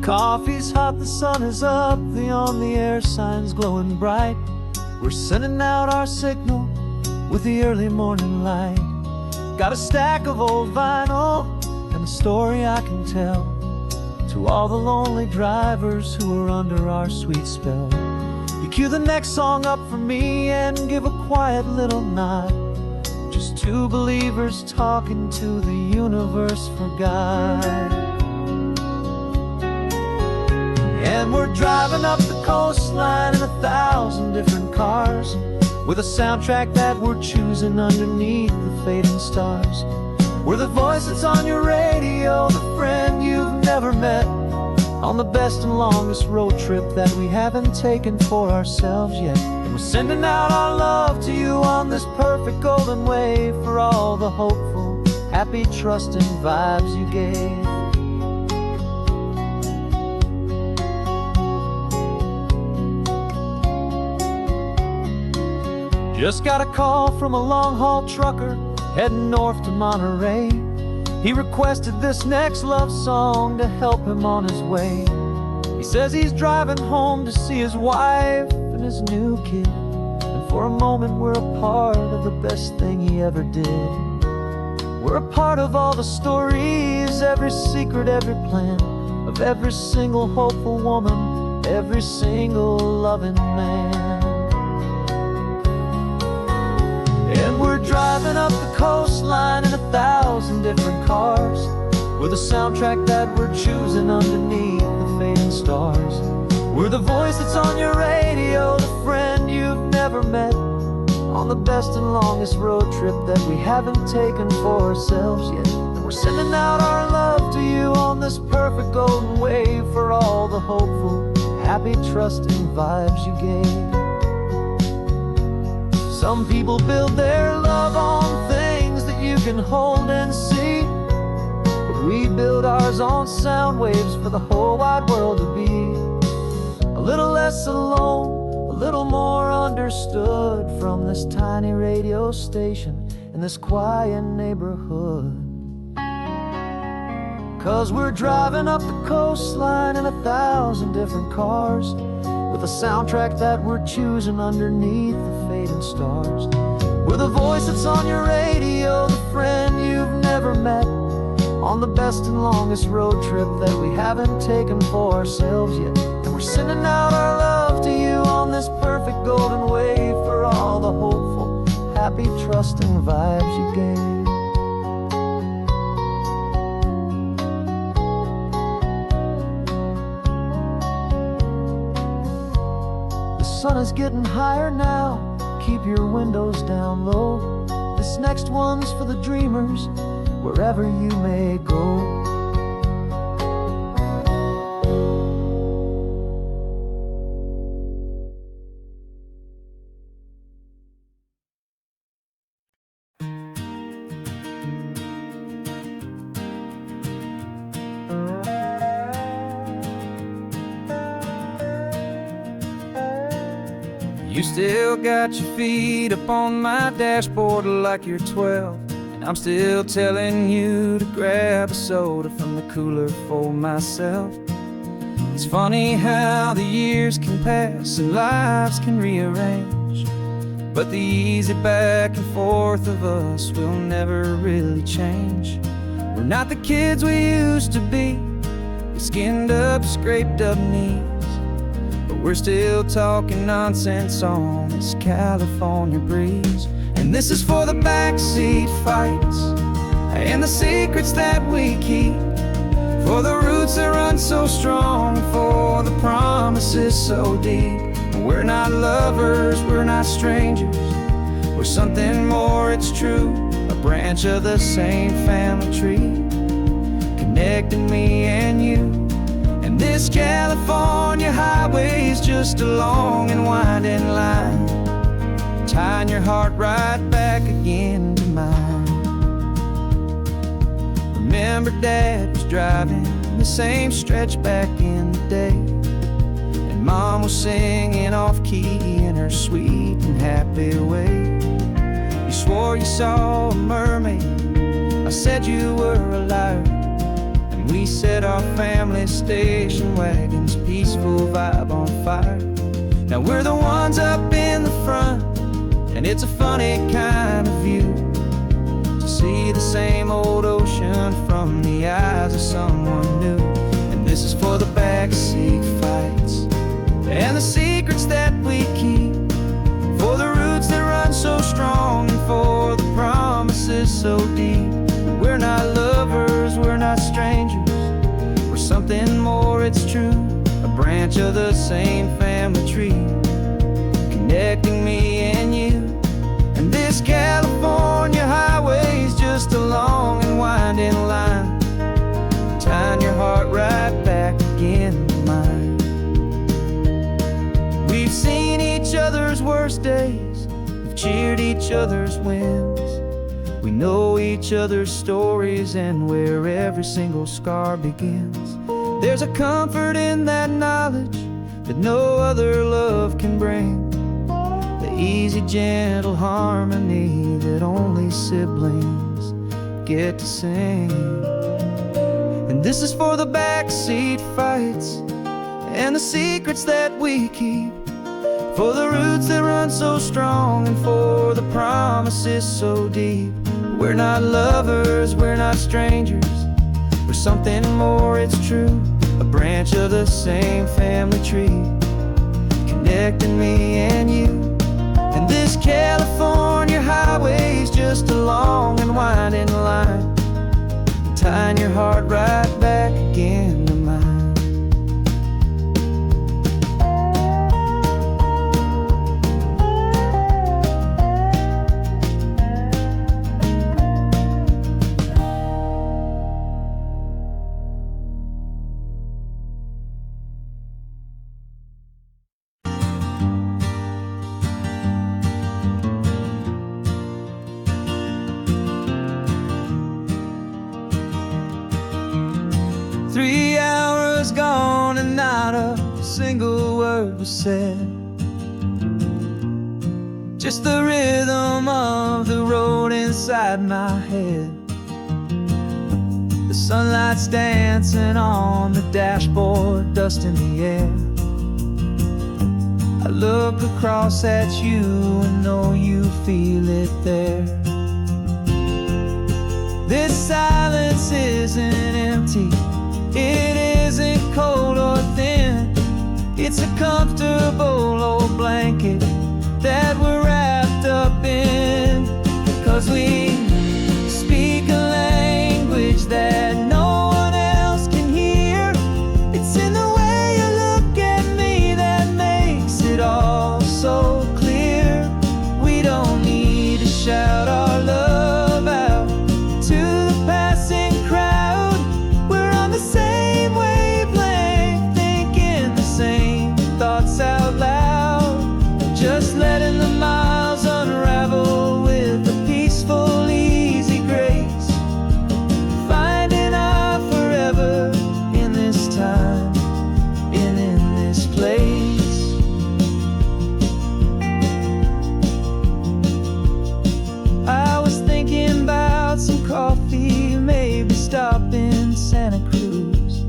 Coffee's hot, the sun is up, the on-the-air sign's glowing bright. We're sending out our signal with the early morning light. Got a stack of old vinyl and a story I can tell to all the lonely drivers who are under our sweet spell. You cue the next song up for me and give a quiet little nod. Just two believers talking to the universe for God. And we're driving up the coastline in 1,000 different cars, with a soundtrack that we're choosing underneath the fading stars. We're the voice that's on your radio, the friend you've never met, on the best and longest road trip that we haven't taken for ourselves yet. And we're sending out our love to you on this perfect golden wave, for all the hopeful, happy, trusting vibes you gave. Just got a call from a long-haul trucker heading north to Monterey. He requested this next love song to help him on his way. He says he's driving home to see his wife and his new kid, and for a moment we're a part of the best thing he ever did. We're a part of all the stories, every secret, every plan, of every single hopeful woman, every single loving man. And we're driving up the coastline in 1,000 different cars, with a soundtrack that we're choosing underneath the fading stars. We're the voice that's on your radio, the friend you've never met, on the best and longest road trip that we haven't taken for ourselves yet. And we're sending out our love to you on this perfect golden wave, for all the hopeful, happy, trusting vibes you gave. Some people build their love on things that you can hold and see, but we build ours on sound waves for the whole wide world to be a little less alone, a little more understood, from this tiny radio station in this quiet neighborhood. 'Cause we're driving up the coastline in 1,000 different cars, with a soundtrack that we're choosing underneath the fading stars. We're the voice that's on your radio, the friend you've never met, on the best and longest road trip that we haven't taken for ourselves yet. And we're sending out our love to you on this perfect golden wave, for all the hopeful, happy, trusting vibes you gave. The sun is getting higher now, keep your windows down low. This next one's for the dreamers, wherever you may go. You still got your feet up on my dashboard like you're 12, and I'm still telling you to grab a soda from the cooler for myself. It's funny how the years can pass and lives can rearrange, but the easy back and forth of us will never really change. We're not the kids we used to be, with skinned up, scraped up knees, but we're still talking nonsense on this California breeze. And this is for the backseat fights and the secrets that we keep, for the roots that run so strong, for the promises so deep. We're not lovers, we're not strangers, we're something more, it's true, a branch of the same family tree, connecting me and you. And this California highway is just a long and winding line, tying your heart right back again to mine. Remember Dad was driving the same stretch back in the day, and Mom was singing off-key in her sweet and happy way. You swore you saw a mermaid, I said you were a liar, and We set our family station wagon's peaceful vibe on fire. Now we're the ones up in the front, and it's a funny kind of view to see the same old ocean from the eyes of someone new. And this is for the backseat fights and the secrets that we keep, for the roots that run so strong and for the promises so deep. We're not lovers, we're not strangers, we're something more, it's true. A branch of the same family tree, connecting me and you. And this California highway's just a long and winding line, tying your heart right back again to mine. We've seen each other's worst days, we've cheered each other's wins. We know each other's stories and where every single scar begins. There's a comfort in that knowledge that no other love can bring, the easy, gentle harmony that only siblings get to sing. And this is for the backseat fights and the secrets that we keep, for the roots that run so strong and for the promises so deep. We're not lovers, we're not strangers, we're something more, it's true. A branch of the same family tree, connecting me and you. And this California highway's just a long and winding line, tying your heart right back again to mine. Gone and not a single word was said, just the rhythm of the road inside my head. The sunlight's dancing on the dashboard, dust in the air. I look across at you and know you feel it there. This silence isn't empty, it isn't cold or thin, it's a comfortable old blanket that we're wrapped up in. 'Cause we speak a language that no one else can hear. It's in the way you look at me that makes it all so clear. We don't need to shout our love out to the passing crowd. We're on the same wavelength, thinking the same thoughts out loud, just letting the miles unravel with a peaceful, easy grace, finding our forever in this time and in this place. I was thinking about some coffee, maybe stop in Santa Cruz.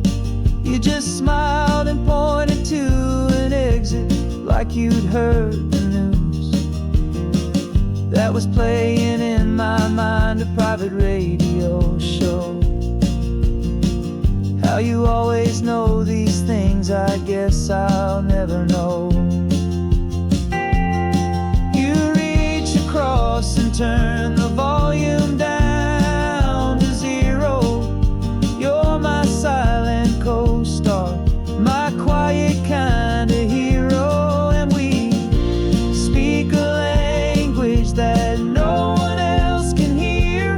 You just smiled and pointed to an exit like you'd heard the news. That was playing in my mind, a private radio show. How you always know these things, I guess I'll never know. You reach across and turn the volume down to zero. You're my silent co-star, my quiet kind of hero. And we speak a language that no one else can hear.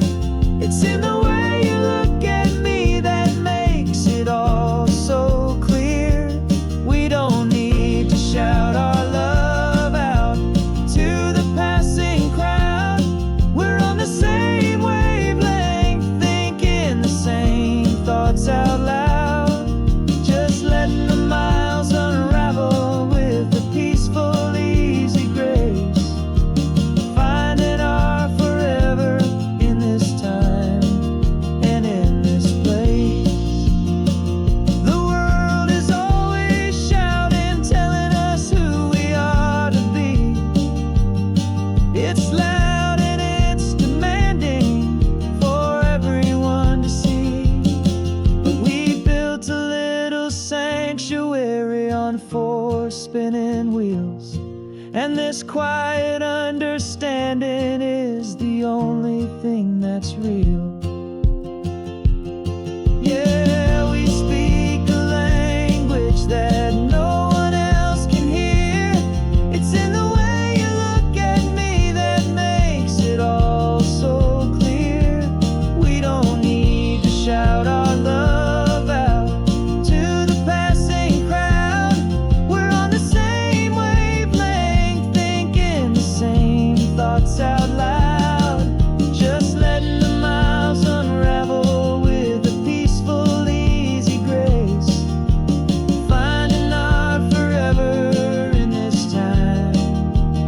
It's in the way you look at me that makes it all so clear. We don't need to shout this quiet understanding is the only thing that's real. Yeah, we speak a language that no one else can hear. It's in the way you look at me that makes it all so clear. We don't need to shout our love out to the passing crowd. We're on the same wavelength, thinking the same thoughts out loud. Just letting the miles unravel with a peaceful, easy grace. Finding our forever in this time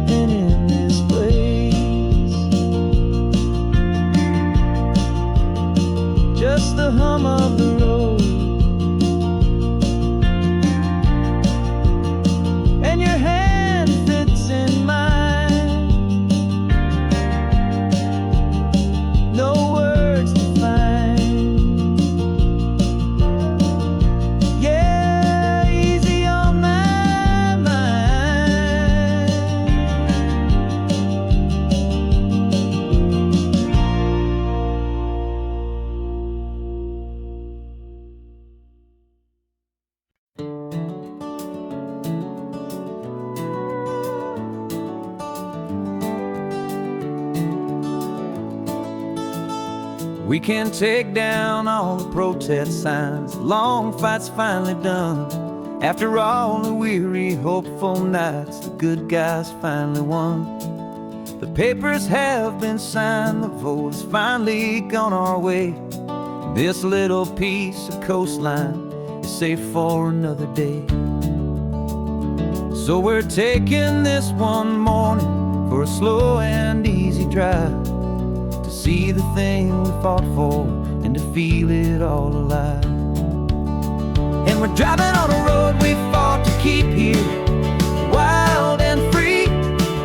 and in this place. Just the hum of the road and your hand fits in mine. No words to find. Yeah, easy on my mind. We can take down all the protest signs. Long fight's finally done. After all the weary, hopeful nights, the good guys finally won. The papers have been signed, the vote has finally gone our way. This little piece of coastline is safe for another day. So we're taking this one morning for a slow and easy drive, to see the thing we fought for and to feel it all alive. And we're driving on a road we fought to keep here, wild and free,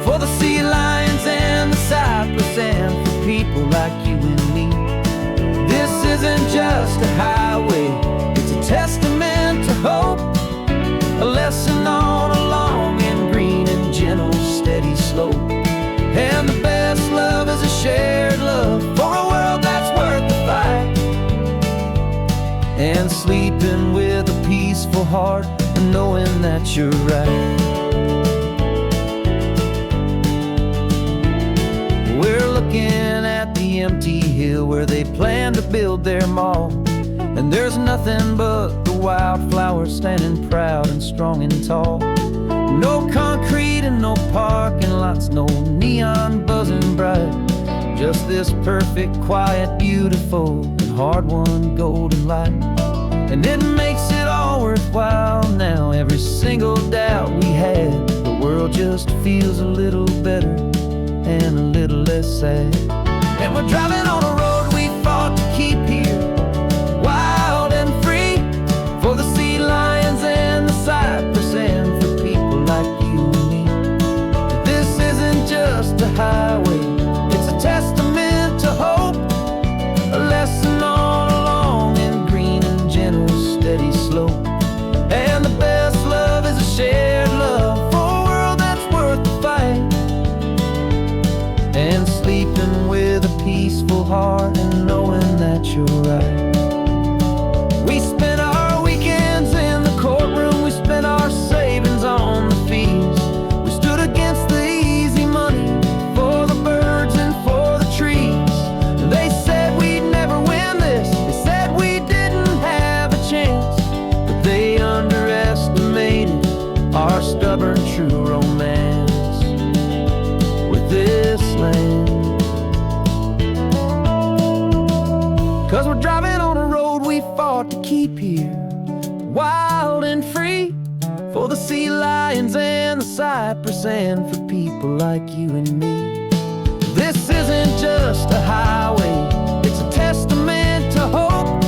for the sea lions and the cypress and for people like you and me. This isn't just a highway, it's a testament to hope, a lesson on a long and green and gentle steady slope. And the best love is a shared love for a world that's worth the fight. And sleeping with a peaceful heart and knowing that you're right. We're looking at the empty hill where they plan to build their mall, and there's nothing but the wildflowers standing proud and strong and tall. No concrete and no parking lots, no neon buzzing bright. Just this perfect, quiet, beautiful, and hard-won golden light. And it makes it all worthwhile now. Every single doubt we had, the world just feels a little better and a little less sad. And we're driving on a road we fought to keep here, wild and free, for the sea lions and the cypress and for people like you and me. This isn't just a highway, it's a testament to hope, a lesson on a long and green and gentle steady slope. And the best love is a shared love for a world that's worth the fight. And sleeping with a peaceful heart and knowing that you're right. We spent our weekends in the courtroom, we spent our savings on the fees. We stood against the easy money for the birds and for the trees. They said we'd never win this, they said we didn't have a chance, but they underestimated our stubborn true romance with this land. 'Cause we're driving on a road we fought to keep here, wild and free, for the sea lions and the cypress and for people like you and me. This isn't just a highway, it's a testament to hope,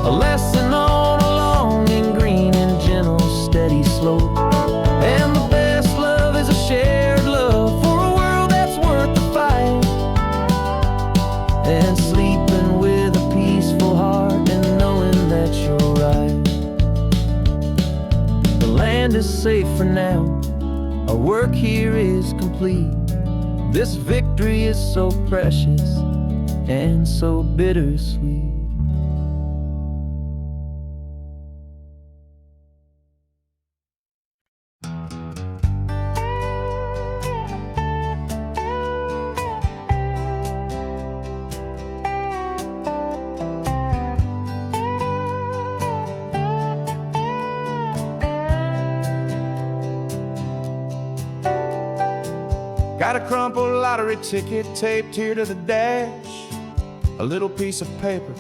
a lesson on a long and green and gentle steady slope. And the best love is a shared love for a world that's worth the fight. And sleeping with a peaceful heart and knowing that you're right. The land is safe for now, our work here is complete. This victory is so precious and so bittersweet. Got a crumpled lottery ticket taped here to the dash, a little piece of paper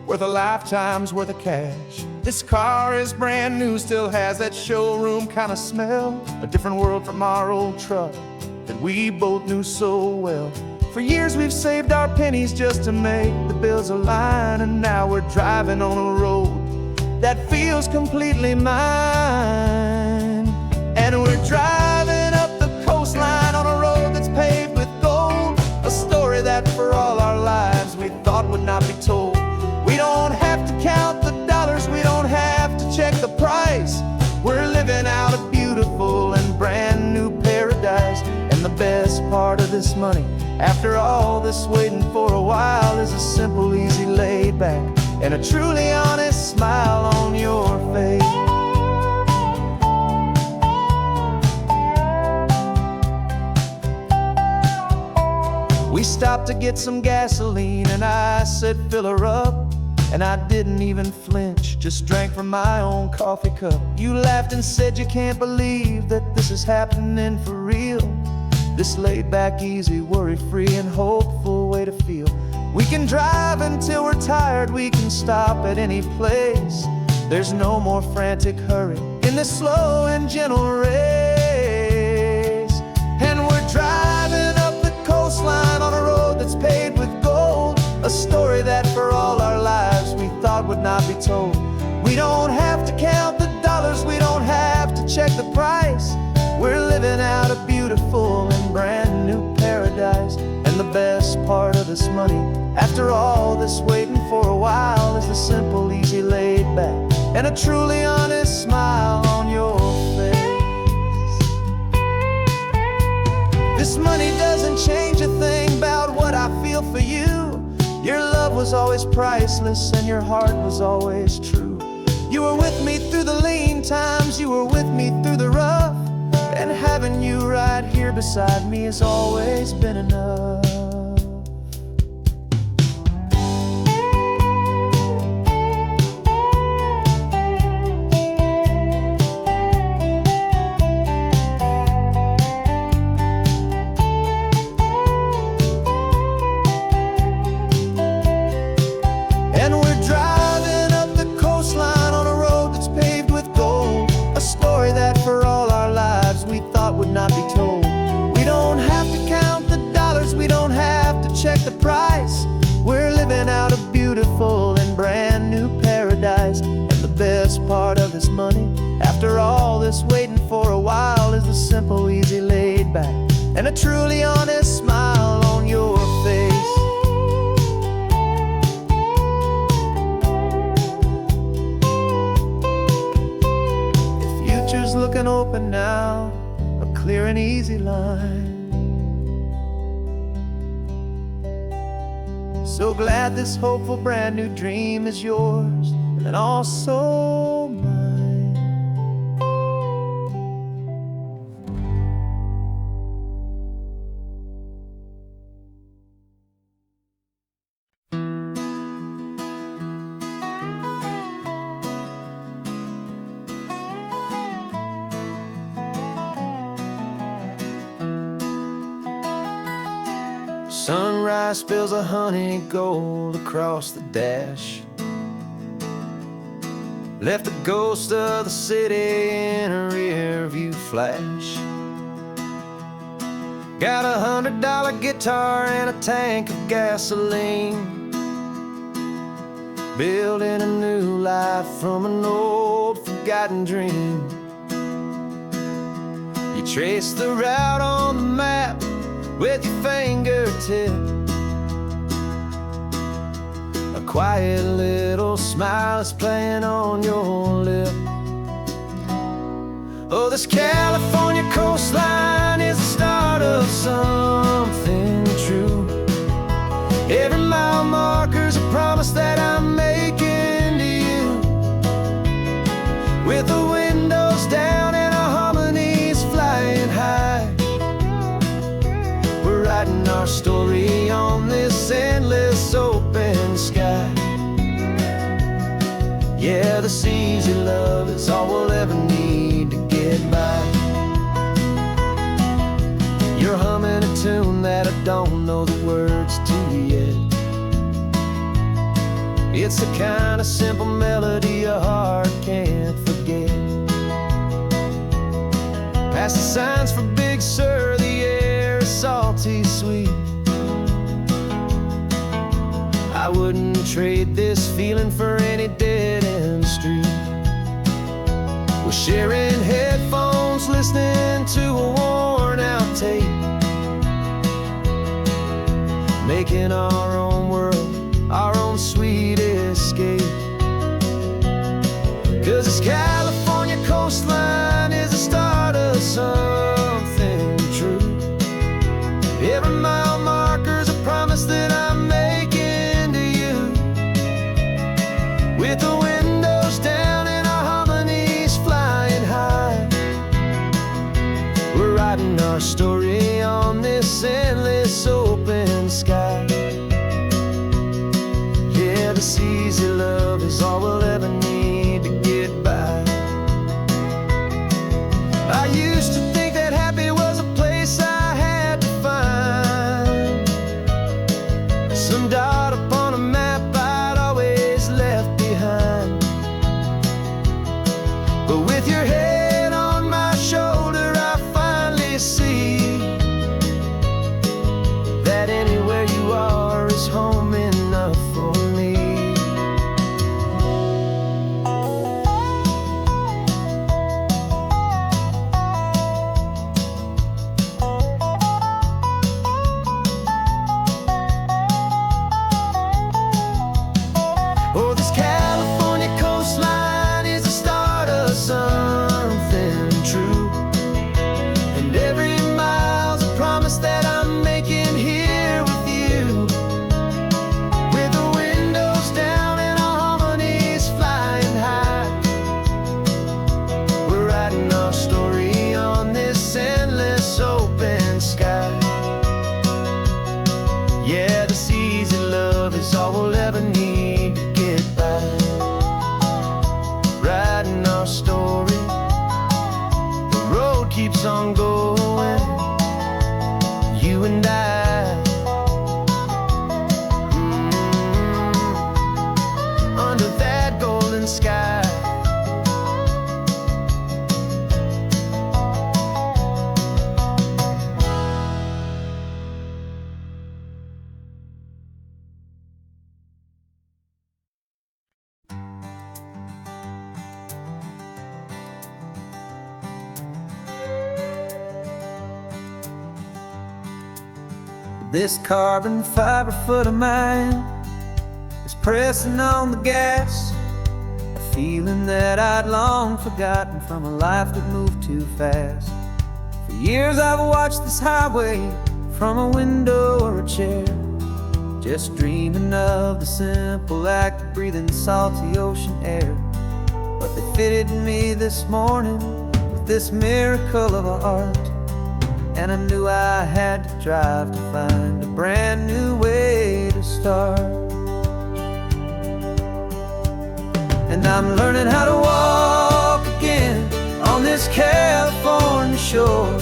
worth a lifetime's worth of cash. This car is brand new, still has that showroom kind of smell, a different world from our old truck that we both knew so well. For years we've saved our pennies just to make the bills align, and now we're driving on a road that feels completely mine. And we're driving up the coastline on a road that's paved with gold, a story that for all our lives we thought would not be told. We don't have to count the dollars, we don't have to check the price. We're living out a beautiful and brand new paradise. And the best part of this money, after all this waiting for a while, is a simple, easy, laid back and a truly honest smile on your face. We stopped to get some gasoline and I said fill her up, and I didn't even flinch, just drank from my own coffee cup. You laughed and said you can't believe that this is happening for real. This laid back, easy, worry-free and hopeful way to feel. We can drive until we're tired, we can stop at any place. There's no more frantic hurry in this slow and gentle race. And we're driving up the coastline on a road that's paved with gold, a story that for all our lives we thought would not be told. We don't have to count the dollars, we don't have to check the price. We're living out a beautiful and brand new paradise. And the best part of this money, after all this waiting for a while, is the simple, easy, laid back and a truly honest smile on your face. This money doesn't change a thing about what I feel for you. Your love was always priceless and your heart was always true. You were with me through the lean times, you were with me through the rough, and having you right here beside me has always been enough. And we're driving up the coastline on a road that's paved with gold, a story that for all our lives we thought would not be told. We don't have to count the dollars, we don't have to check the price. We're living out a beautiful and brand new paradise. And the best part of this money, after all this waiting for a while, is the simple, easy, laid back and a truly honest smile on your face. The future's looking open now, a clear and easy line. So glad this hopeful brand new dream is yours and also mine. Sunrise spills a honey gold across the dash, left the ghost of the city in a rear view flash. Got a $100 guitar and a tank of gasoline, building a new life from an old forgotten dream. You trace the route on the map with your fingertip, a quiet little smile is playing on your lip. Oh, this California coastline is the start of writing our story on this endless open sky. Yeah, this easy love is all we'll ever need to get by. You're humming a tune that I don't know the words to yet. It's the kind of simple melody a heart can't forget. Past the signs for Big Sur, the air is salty sweet. I wouldn't trade this feeling for any dead-end street. We're sharing headphones, listening to a worn-out tape, making our own world, our own sweet escape. 'Cause this California coastline is the start of something true. Every mile marker's a promise that I'm making to you. With the windows down and our harmonies flying high, we're writing our story on this endless open sky. Yeah, this easy love is all we'll ever need to get by. I used to think that happy was a place I had to find, some dot upon a map I'd always left behind. But with your head on my shoulder, I finally see that anywhere you are is home enough for me. Oh, this California coastline is the start of something true. And every mile's a promise that I'm making here with you. With the windows down and our harmonies flying high, we're writing our story on this endless open sky. Yeah, this easy love is all we'll ever need to get by. Writing our story, the road keeps on going, you and I. Under that golden sky. This carbon fiber foot of mine is pressing on the gas, a feeling that I'd long forgotten from a life that moved too fast. For years I've watched this highway from a window or a chair, just dreaming of the simple act of breathing salty ocean air. But they fitted me this morning with this miracle of art, and I knew I had to drive to find a brand new way to start. And I'm learning how to walk again on this California shore,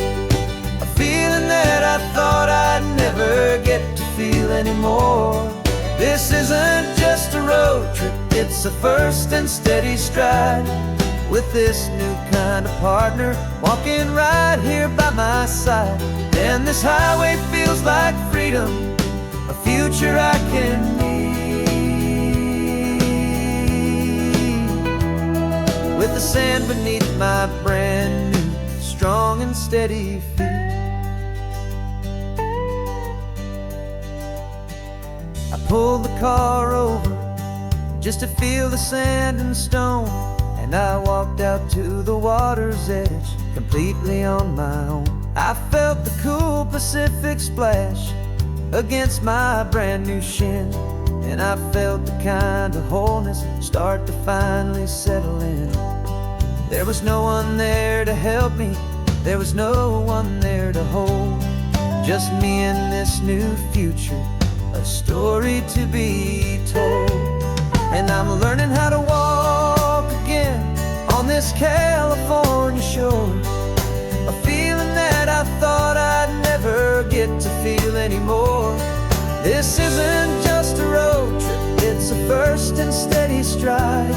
a feeling that I thought I'd never get to feel anymore. This isn't just a road trip, it's a first and steady stride, with this new kind of partner walking right here by my side. And this highway feels like freedom, a future I can need, with the sand beneath my brand new strong and steady feet. I pulled the car over just to feel the sand and stone, and I walked out to the water's edge completely on my own. I felt the cool Pacific splash against my brand new shin, and I felt the kind of wholeness start to finally settle in. There was no one there to help me, there was no one there to hold, just me and this new future, a story to be told. And I'm learning how to walk again on this California shore, a feeling that I thought I'd never get to feel anymore. This isn't just a road trip, it's a first and steady stride,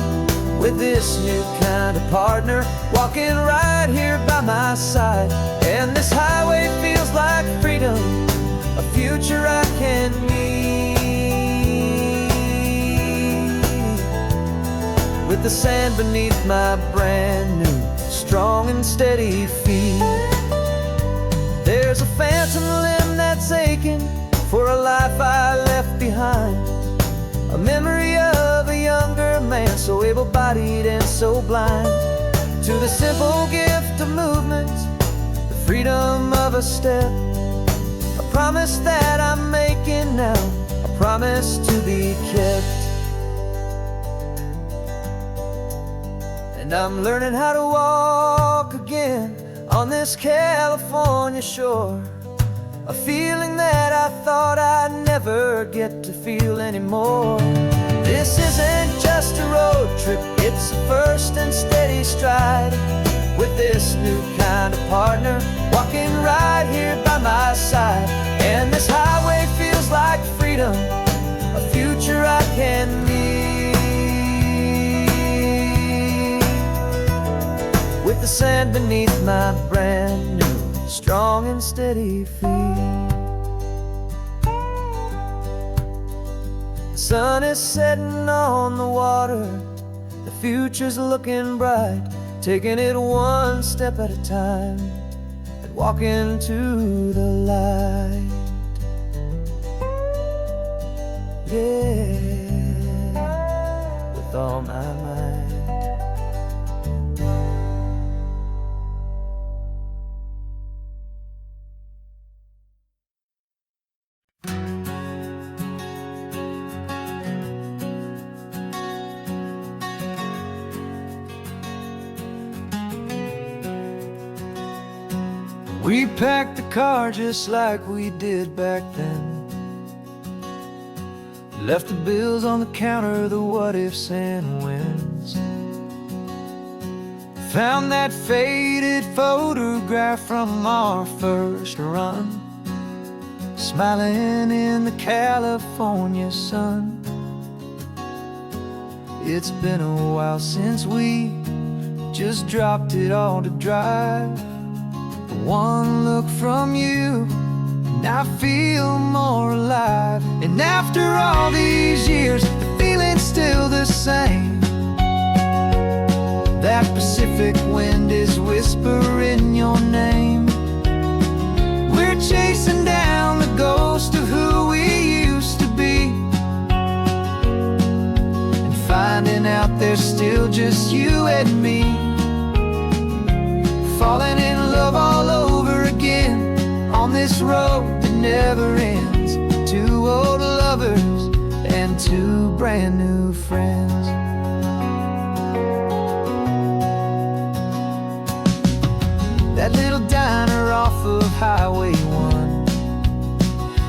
with this new kind of partner walking right here by my side. And this highway feels like freedom, a future I can meet, with the sand beneath my brand new strong and steady feet. There's a phantom limb that's aching for a life I left behind, a memory of a younger man, so able-bodied and so blind, to the simple gift of movement, the freedom of a step, a promise that I'm making now, a promise to be kept. And I'm learning how to walk again on this California shore, a feeling that I thought I'd never get to feel anymore. This isn't just a road trip, it's a first and steady stride, with this new kind of partner walking right here by my side. And this highway feels like freedom, a future I can meet, with the sand beneath my brand new strong and steady feet. The sun is setting on the water, the future's looking bright, taking it one step at a time and walking to the light. Yeah, with all my might. We packed the car just like we did back then, left the bills on the counter, the what ifs and whens, found that faded photograph from our first run, smiling in the California sun. It's been a while since we just dropped it all to drive. One look from you and I feel more alive. And after all these years, the feeling's still the same. That Pacific wind is whispering your name. We're chasing down the ghost of who we used to be, and finding out there's still just you and me, falling in love all over again on this road that never ends. Two old lovers and two brand new friends. That little diner off of Highway 1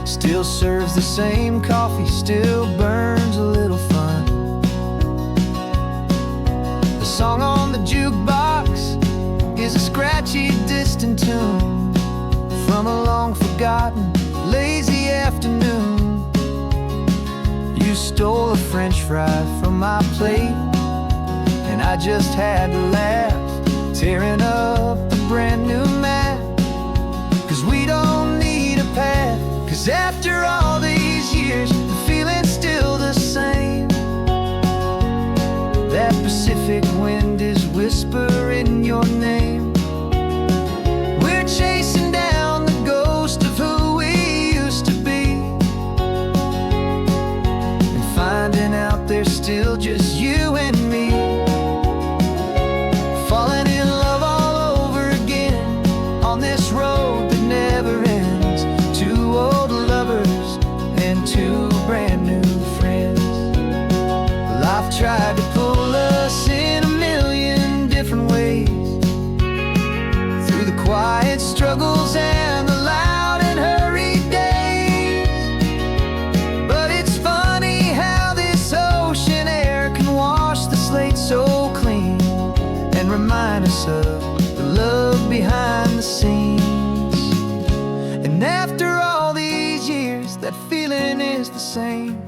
still serves the same coffee, still burns a little fun. The song on the jukebox is a scratchy, distant tune from a long-forgotten, lazy afternoon. You stole a French fry from my plate, and I just had to laugh, tearing up the brand new map. 'Cause we don't need a path, 'cause after all these years, the feeling's still the same. That Pacific wind is whispering your name. We're chasing down the ghost of who we used to be, and finding out there's still just you and me, falling in love all over again on this road that never ends. Two old lovers glimpse of the love behind the scenes. And after all these years, that feeling is the same.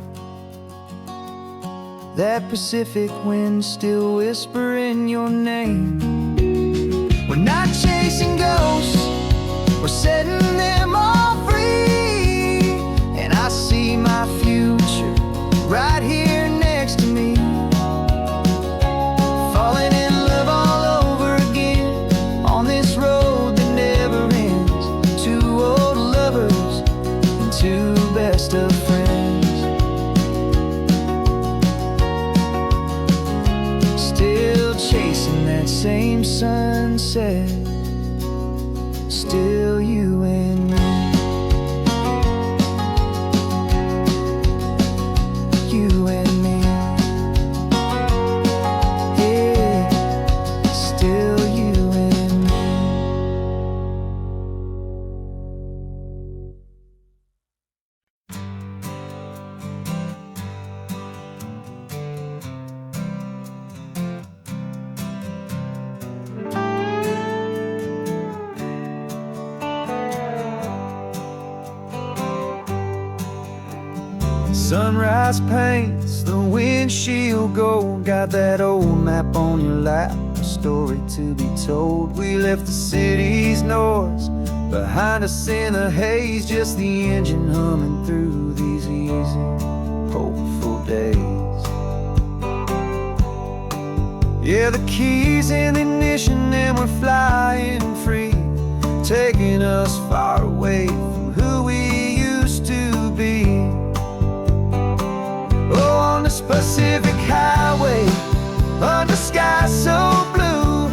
That Pacific wind still whispering your name. We're not chasing ghosts, we're setting them all free. And I see my future right here next to me, falling in love all over again on this road that never ends. Two old lovers and two best of friends, still chasing that same sunset, still you and me. You and me, yeah, still you and me. Sunrise paints the windshield gold. Got that old map on your lap, a story to be told. We left the city's noise behind us in the haze, just the engine humming through these easy, hopeful days. Yeah, the keys in the ignition and we're flying free, taking us far away from who we used to be. Oh, on this Pacific highway, under sky so blue,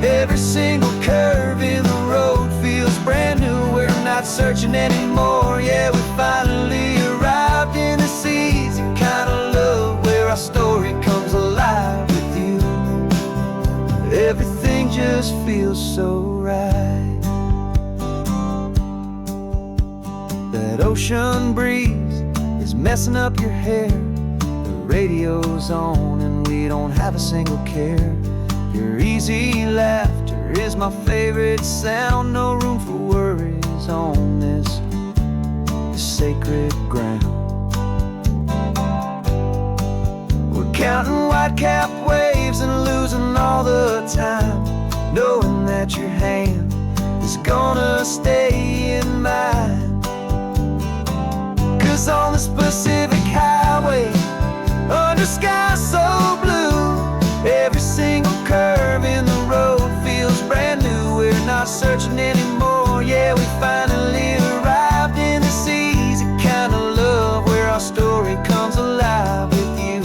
every single curve in the road feels brand new. We're not searching anymore, yeah, we finally arrived in this easy kind of love where our story comes alive with you. Everything just feels so right. That ocean breeze is messing up your hair, radio's on and we don't have a single care. Your easy laughter is my favorite sound. No room for worries on this sacred ground. We're counting white-capped waves and losing all the time, knowing that your hand is gonna stay in mine. 'Cause on this Pacific highway, under sky so blue, every single curve in the road feels brand new. We're not searching anymore, yeah, we finally arrived in this easy kind of love where our story comes alive with you.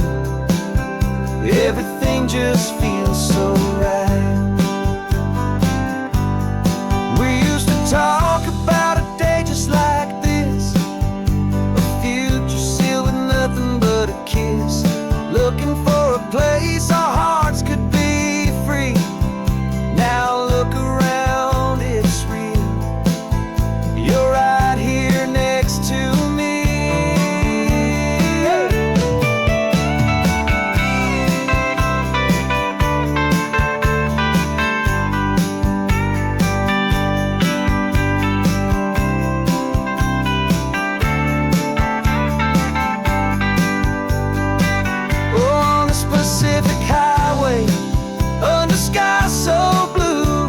Everything just feels so right. We used to talk about a day just like this, a future sealed with nothing but a kiss, looking for a place our hearts could be free. Now look around, it's real. You're right here next to me. Pacific highway, under sky so blue,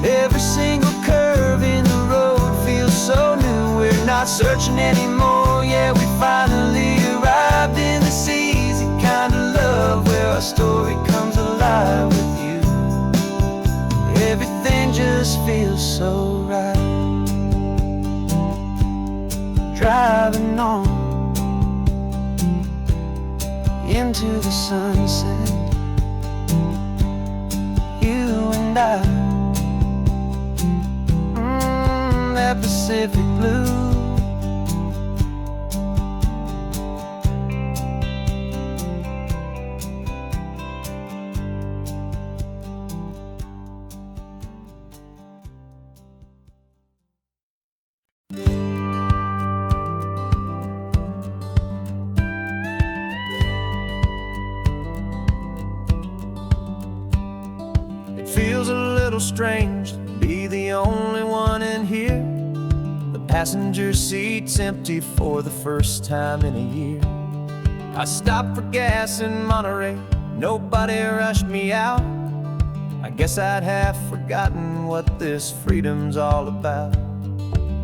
every single curve in the road feels so new. We're not searching anymore, yeah, we finally arrived in this easy kind of love where our story comes alive with you. Everything just feels so right. Driving on into the sunset, you and I, that Pacific blue. Feels a little little strange to be the only one in here. The passenger seat's empty for the first time in a year. I stopped for gas in Monterey, nobody rushed me out. I guess I'd half forgotten what this freedom's all about.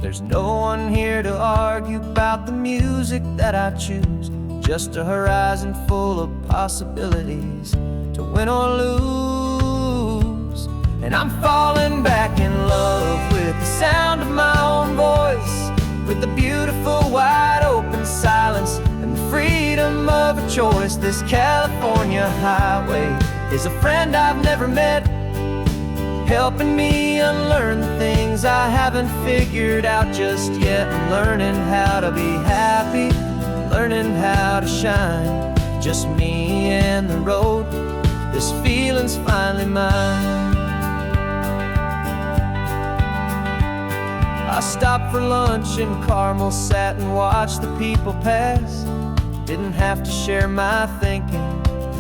There's no one here to argue about the music that I choose, just a horizon full of possibilities to win or lose. And I'm falling back in love with the sound of my own voice, with the beautiful wide open silence and the freedom of a choice. This California highway is a friend I've never met, helping me unlearn the things I haven't figured out just yet. I'm learning how to be happy, learning how to shine, just me and the road. This feeling's finally mine. I stopped for lunch in Carmel, sat and watched the people pass. Didn't have to share my thinking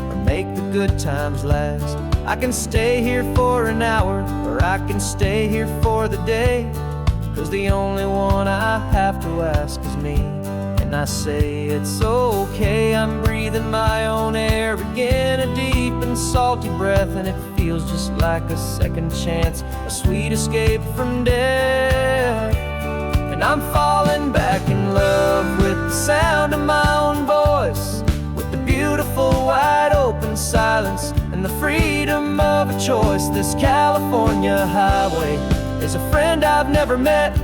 or make the good times last. I can stay here for an hour, or I can stay here for the day, 'cause the only one I have to ask is me. And I say it's okay, I'm breathing my own air again, a deep and salty breath, and it feels just like a second chance, a sweet escape from death. And I'm falling back in love with the sound of my own voice, with the beautiful wide open silence and the freedom of a choice. This California highway is a friend I've never met,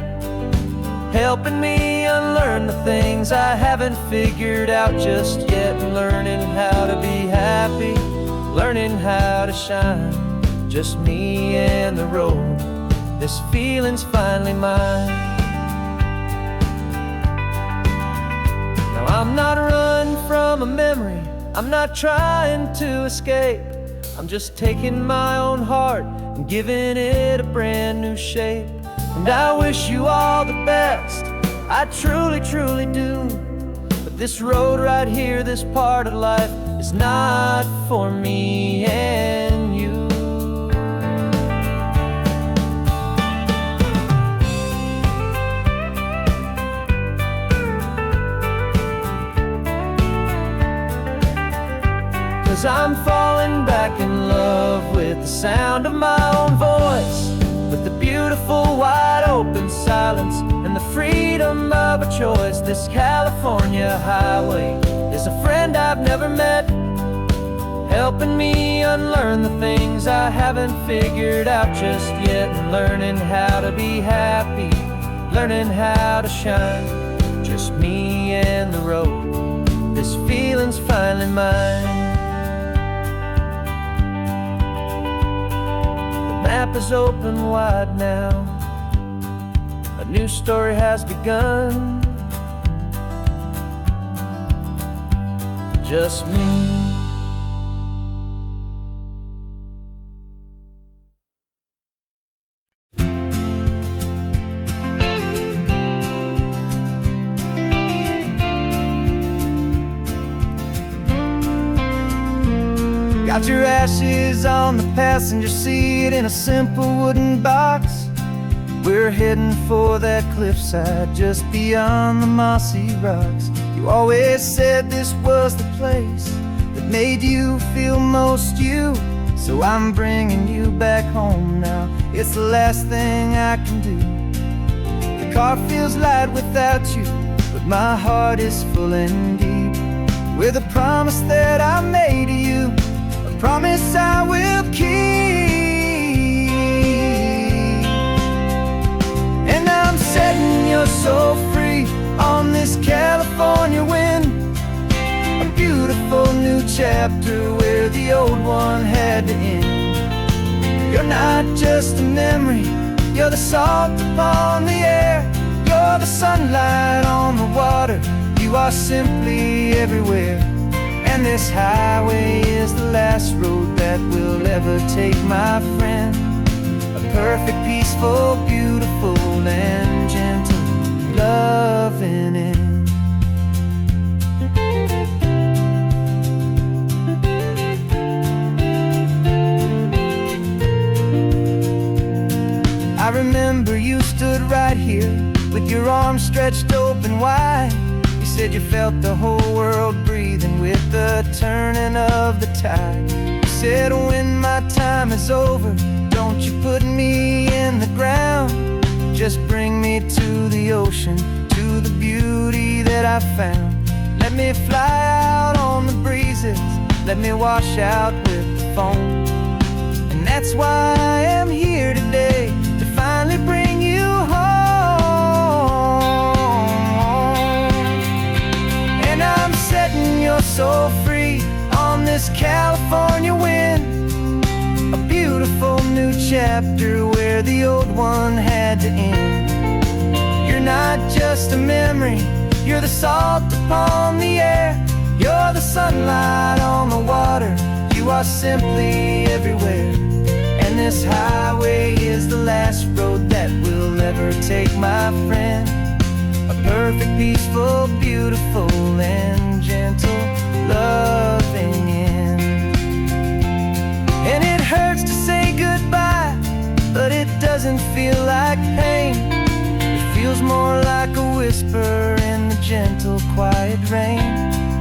helping me unlearn the things I haven't figured out just yet. Learning how to be happy, learning how to shine, just me and the road. This feeling's finally mine. Now I'm not running from a memory, I'm not trying to escape. I'm just taking my own heart and giving it a brand new shape. And I wish you all the best, I truly, truly do. But this road right here, this part of life, is not for me and you. Cause I'm falling back in love with the sound of my own voice, with the beautiful wide open silence and the freedom of a choice. This California highway is a friend I've never met, helping me unlearn the things I haven't figured out just yet. And learning how to be happy, learning how to shine, just me and the road. This feeling's finally mine. The map is open wide now, a new story has begun, just me. Got your ashes on the passenger seat in a simple wooden box. We're heading for that cliffside just beyond the mossy rocks. You always said this was the place that made you feel most you, so I'm bringing you back home now. It's the last thing I can do. The car feels light without you, but my heart is full and deep with a promise that I made to you, promise I will keep. And I'm setting your soul free on this California wind, a beautiful new chapter where the old one had to end. You're not just a memory, you're the salt upon the air, you're the sunlight on the water, you are simply everywhere. And this highway is the last road that we'll ever take, my friend. A perfect, peaceful, beautiful, and gentle loving end. right here with your arms stretched open wide. You said you felt the whole world breathing with the turning of the tide. You said when my time is over, don't you put me in the ground. Just bring me to the ocean, to the beauty that I found. Let me fly out on the breezes, let me wash out with the foam. And that's why I am here today, to finally bring you home. And I'm setting your soul free on this California wind, a beautiful new chapter where the old one had to end. You're not just a memory, you're the salt upon the air. You're the sunlight on the water, you are simply everywhere. And this highway is the last road that we'll ever take, my friend. A perfect, peaceful, beautiful, and gentle, loving end. And it hurts to say goodbye, but it doesn't feel like pain. It feels more like a whisper in the gentle, quiet rain.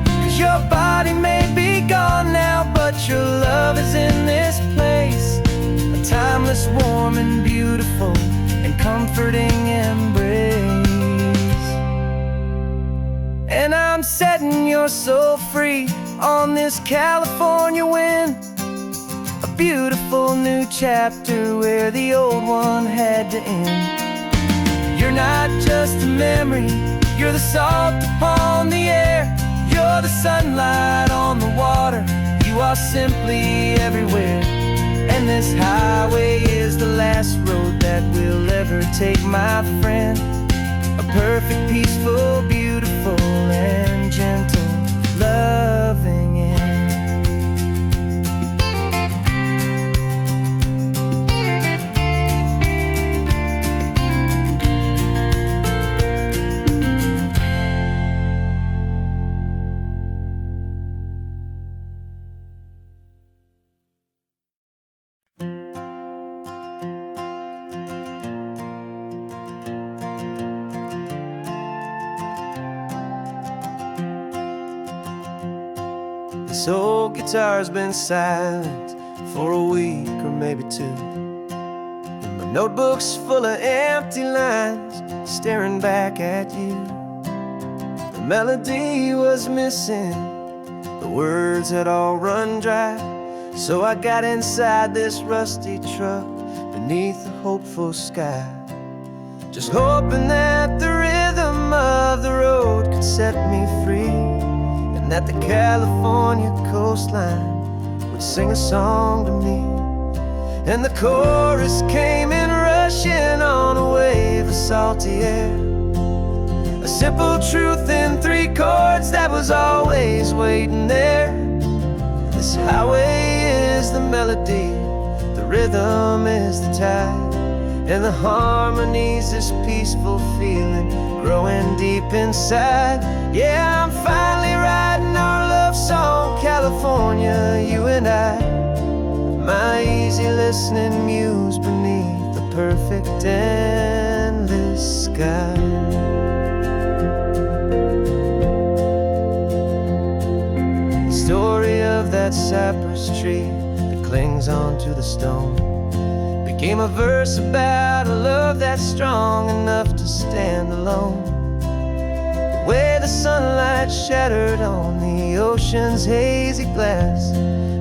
'Cause your body may be gone now, but your love is in this place, a timeless, warm, and beautiful, and comforting embrace. And I'm setting your soul free on this California wind, a beautiful new chapter where the old one had to end. You're not just a memory, you're the salt upon the air. You're the sunlight on the water, you are simply everywhere. And this highway is the last road that we'll ever take, my friend. A perfect, peaceful, beautiful, and gentle, loving end. This old guitar's been silent for a week or maybe two, and my notebook's full of empty lines staring back at you. The melody was missing, the words had all run dry. So I got inside this rusty truck beneath a hopeful sky, just hoping that the rhythm of the road could set me free, and that the California coastline would sing a song to me. And the chorus came in rushing on a wave of salty air, a simple truth in 3 chords that was always waiting there. This highway is the melody, the rhythm is the tide, and the harmony's this peaceful feeling growing deep inside. Yeah, I'm finally writing our love song, California, you and I. My easy listening muse beneath the perfect endless sky. The story of that cypress tree that clings onto the stone became a verse about a love that's strong enough to stand alone. The way the sunlight shattered on the ocean's hazy glass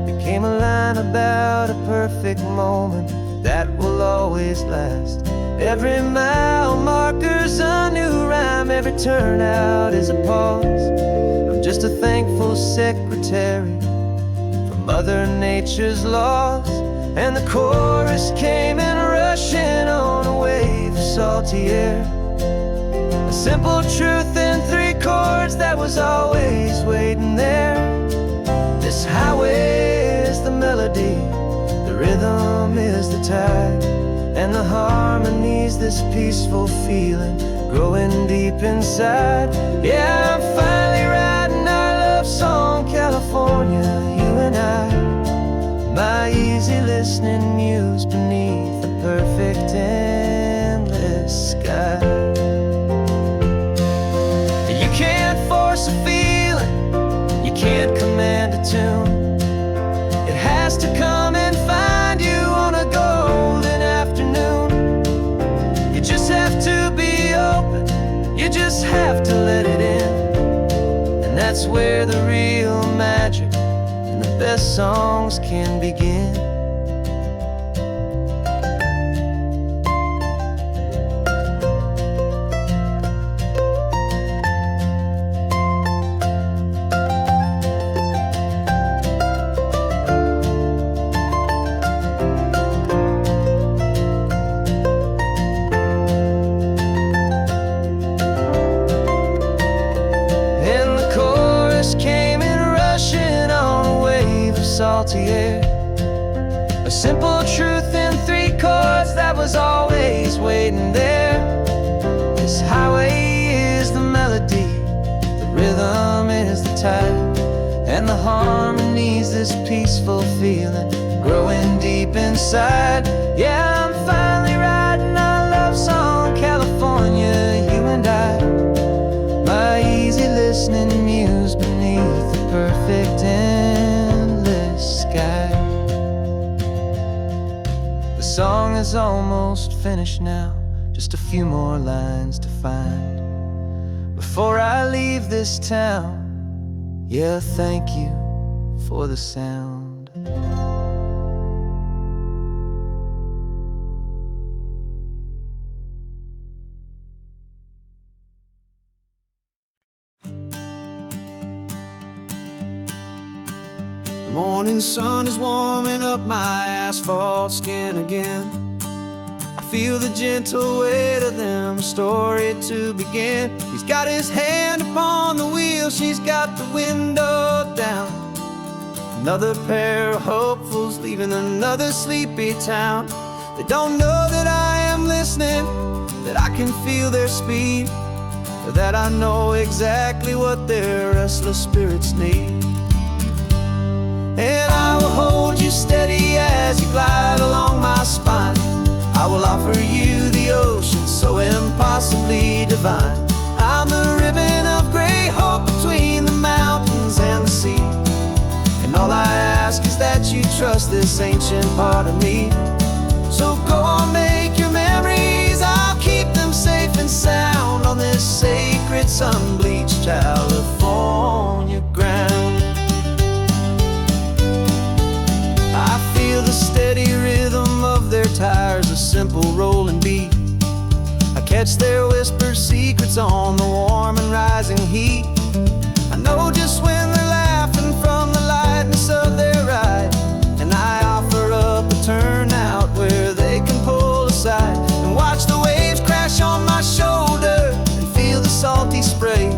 became a line about a perfect moment that will always last. Every mile marker's a new rhyme, every turnout is a pause. I'm just a thankful secretary for Mother Nature's laws. And the chorus came in rushing on a wave of salty air, a simple truth in 3 chords that was always waiting there. This highway is the melody, the rhythm is the tide, and the harmony's this peaceful feeling growing deep inside. Yeah, I'm finally writing our love song, California, you and I. My easy listening muse beneath the perfect endless sky. to come and find you on a golden afternoon. You just have to be open, you just have to let it in. And that's where the real magic and the best songs can begin. Salty air, a simple truth in 3 chords that was always waiting there. This highway is the melody, the rhythm is the tide, and the harmony's this peaceful feeling growing deep inside. Yeah, I'm finally writing our love song, California, you and I. My easy listening muse beneath the perfect sky. The song is almost finished now, just a few more lines to find before I leave this town. Yeah, thank you for the sound. The morning sun is warming up my asphalt skin again. I feel the gentle weight of them, a story to begin. He's got his hand upon the wheel, she's got the window down. Another pair of hopefuls leaving another sleepy town. They don't know that I am listening, that I can feel their speed, or that I know exactly what their restless spirits need. And I will hold you steady as you glide along my spine. I will offer you the ocean so impossibly divine. I'm the ribbon of gray hope between the mountains and the sea. And all I ask is that you trust this ancient part of me. So go on, make your memories, I'll keep them safe and sound on this sacred sun-bleached California ground. I feel the steady rhythm of their tires, a simple rolling beat. I catch their whispered secrets on the warm and rising heat. I know just when they're laughing from the lightness of their ride, and I offer up a turnout where they can pull aside and watch the waves crash on my shoulder and feel the salty spray,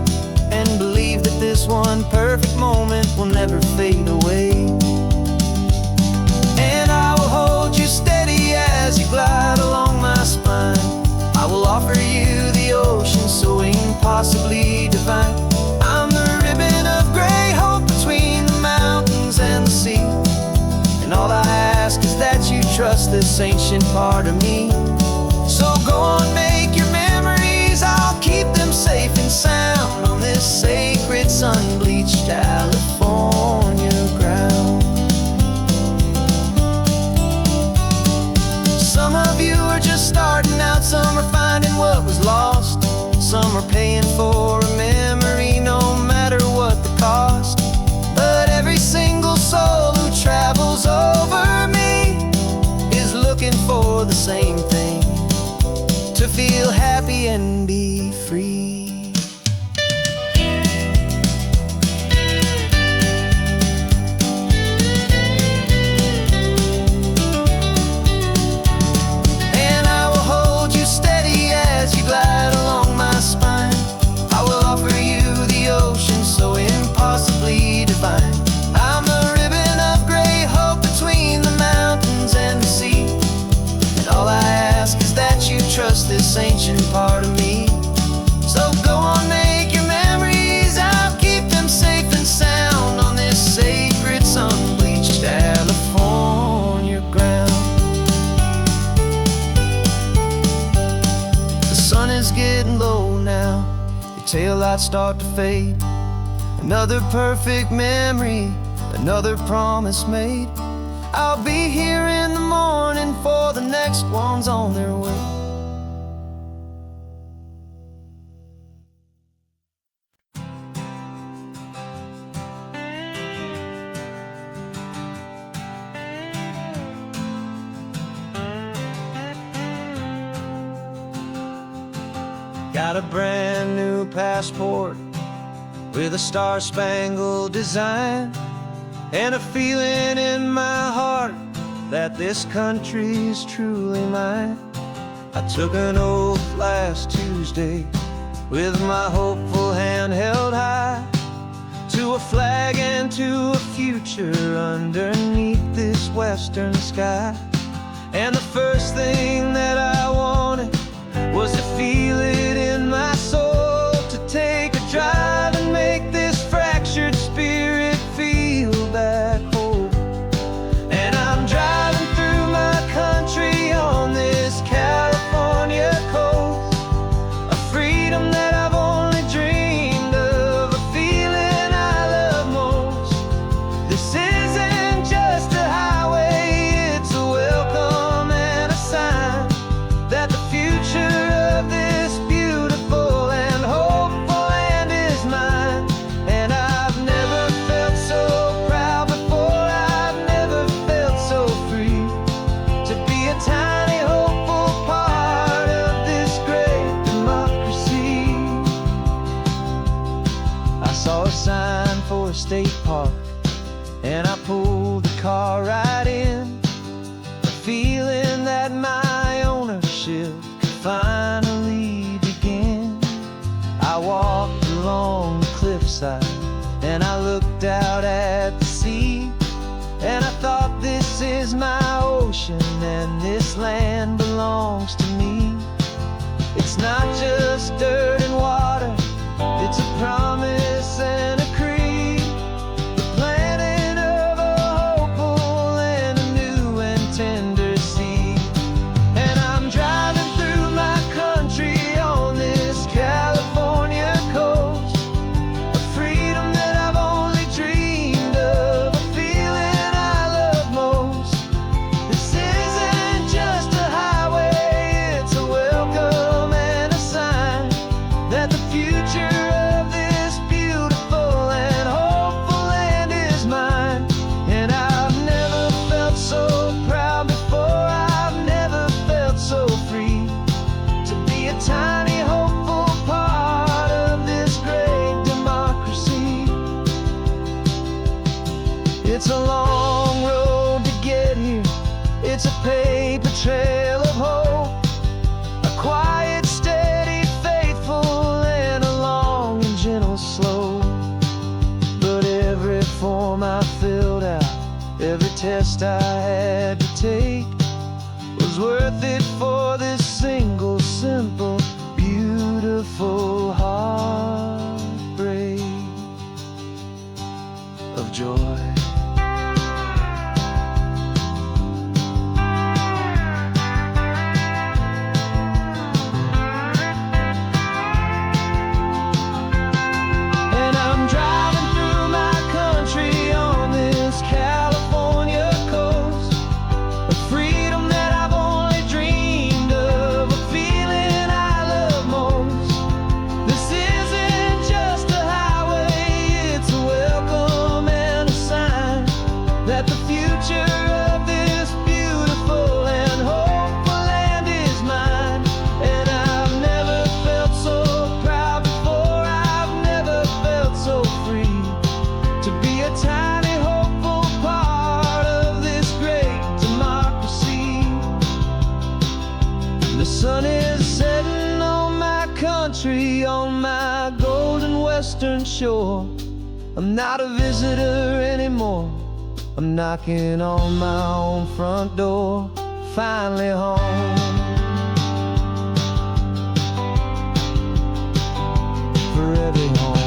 and believe that this one perfect moment will never fade away. Hold you steady as you glide along my spine. I will offer you the ocean so impossibly divine. I'm the ribbon of gray hope between the mountains and the sea. And all I ask is that you trust this ancient part of me. So go on, make your memories, I'll keep them safe and sound on this sacred sun-bleached California ground. Some of you are just starting out, some are finding what was lost, some are paying for a memory no matter what the cost. But every single soul who travels over me is looking for the same thing, to feel happy and be free. Glide along my spine. I will offer you the ocean so impossibly divine. I'm the ribbon of gray hope between the mountains and the sea. And all I ask is that you trust this ancient part of me. So go on, make your memories, I'll keep them safe and sound on this sacred sun-bleached California ground. Is getting low now, your taillights start to fade. Another perfect memory, another promise made. I'll be here in the morning for the next ones on their way. Got a brand new passport with a star-spangled design, and a feeling in my heart that this country's truly mine. I took an oath last Tuesday with my hopeful hand held high, to a flag and to a future underneath this western sky. And the first thing that I wanted was to feel it in my soul, to take a drive and make this fractured spirit feel back home. And I'm driving through my country on this California coast, a freedom that I've only dreamed of, a feeling I love most. This isn't just a highway, it's a welcome and a sign that the future of this beautiful and hopeful land is mine. And I've never felt so proud before, I've never felt so free, to be a tiny hopeful part of this great democracy. I saw a sign for a state park, and I pulled the car right in, a feeling that my ownership could finally begin. I walked along the cliffside and I looked out at the sea, and I thought, this is my ocean and this land belongs to me. It's not just dirt and water, it's a promise and a creed, the planting of a hopeful and a new and tender seed. And I'm driving through my country on this California coast, a freedom that I've only dreamed of, a feeling I love most. This isn't just a highway, it's a welcome and a sign that the future of this beautiful and hopeful land is mine. And I've never felt so proud before, I've never felt so free, to be a tiny hopeful part of this great democracy. It's a long road to get here, it's a paper trail of hope, a quiet, steady, faithful, and a long and gentle slope. But every form I filled out, every test I had to take, was worth it for this single, simple, beautiful heartbreak of joy. And I'm driving through my country on this California coast, a freedom that I've only dreamed of, a feeling I love most. This isn't just a highway, it's a welcome and a sign that the future of this beautiful and hopeful land is mine. And I've never felt so proud before, I've never felt so free, to be a tiny hopeful part of this great democracy. The sun is setting on my country, on my golden western shore. I'm not a visitor anymore, I'm knocking on my own front door, finally home. Forever home.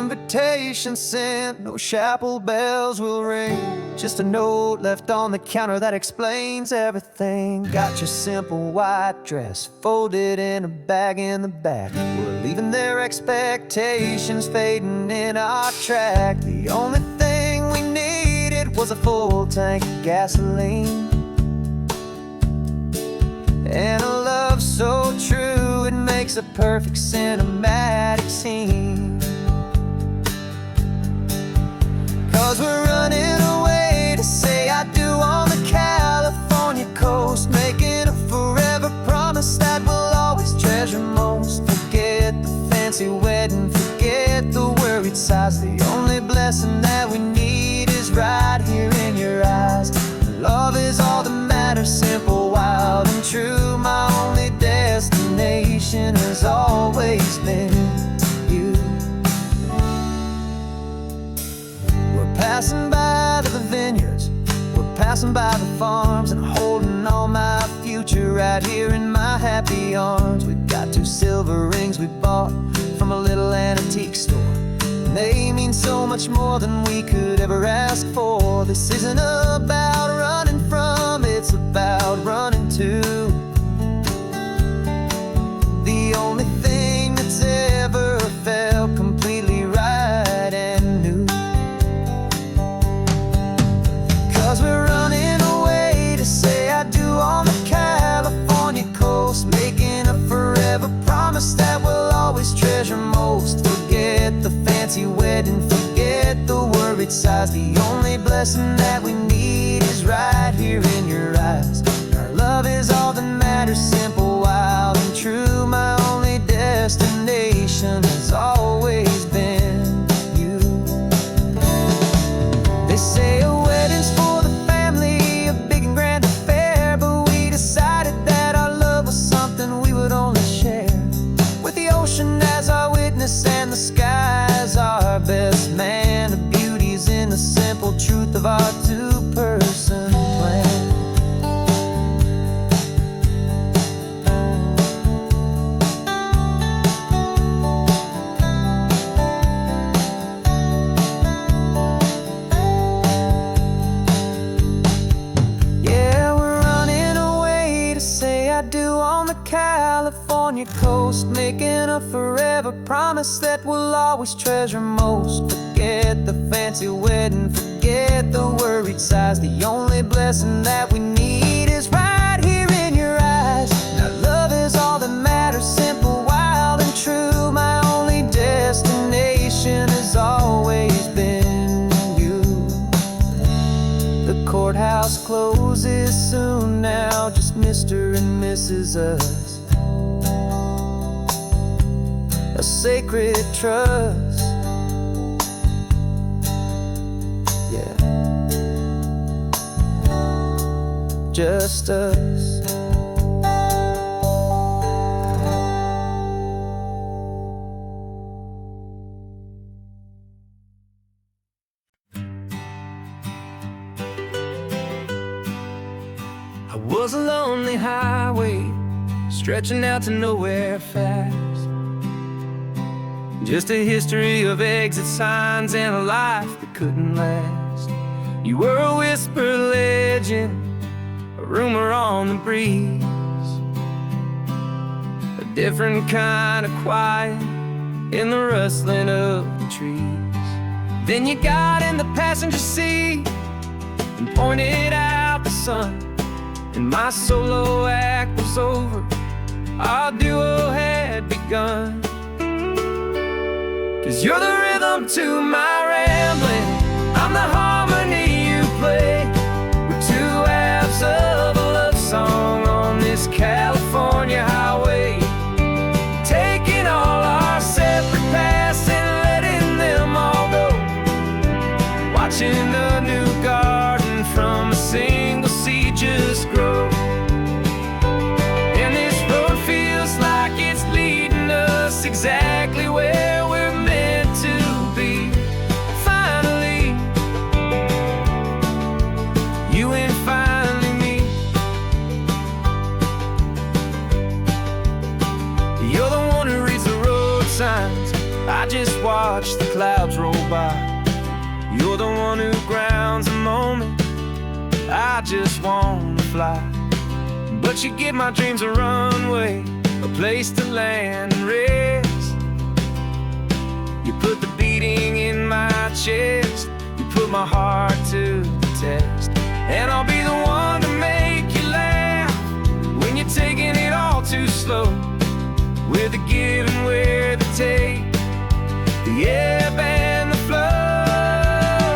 invitation sent, no chapel bells will ring. Just a note left on the counter that explains everything. Got your simple white dress folded in a bag in the back. We're leaving their expectations fading in our track. The only thing we needed was a full tank of gasoline, and a love so true it makes a perfect cinematic scene. 'Cause we're running away to say I do on the California coast, making a forever promise that we'll always treasure most. Forget the fancy wedding, forget the worried sighs. The only blessing that we need is right here in your eyes. Love is all that matters, simple, wild, and true. My only destination has always been you. We're passing by the vineyards, we're passing by the farms, and holding all my future right here in my happy arms. We've got 2 silver rings we bought from a little antique store. They mean so much more than we could ever ask for. This isn't about running from, it's about running to the only thing that's ever felt completely right and new. 'Cause we're running away to say I do on the California coast, making a forever promise that we'll always treasure most. Forget the fancy wedding, forget the worried sighs. The only blessing that we need is right here in your eyes. Our love is all that matters, simple, wild, and true. My only destination has always been you. They say a wedding's for the family, a big and grand affair, but we decided that our love was something we would only share with the ocean as our witness and the sky as our best man. The beauty's in the simple truth of our 2-person plan. Yeah, we're running away to say I do on the California coast, making a forever promise that we'll always treasure most. Forget the fancy wedding, forget the worried sighs. The only blessing that we need is right here in your eyes. Now love is all that matters, simple, wild, and true. My only destination has always been you. The courthouse closes soon now, just Mr. and Mrs. Us, a sacred trust. Yeah, just us. I was a lonely highway stretching out to nowhere fast. Just a history of exit signs and a life that couldn't last. You were a whisper legend, a rumor on the breeze, a different kind of quiet in the rustling of the trees. Then you got in the passenger seat and pointed out the sun, and my solo act was over, our duo had begun. 'Cause you're the rhythm to my rambling, I'm the harmony you play. We're 2 halves of a love song on this California highway, taking all our separate paths and letting them all go. Watching a new garden from a single seed just grow. And this road feels like it's leading us exactly where we're meant to be. Finally, you and finally me. You're the one who reads the road signs, I just watch the clouds roll by. You're the one who grounds the moment. I just wanna fly, but you give my dreams a runway, a place to land and rest. You put the beating in my chest, you put my heart to the test. And I'll be the one to make you laugh when you're taking it all too slow. We're the give and we're the take, the ebb and the flow.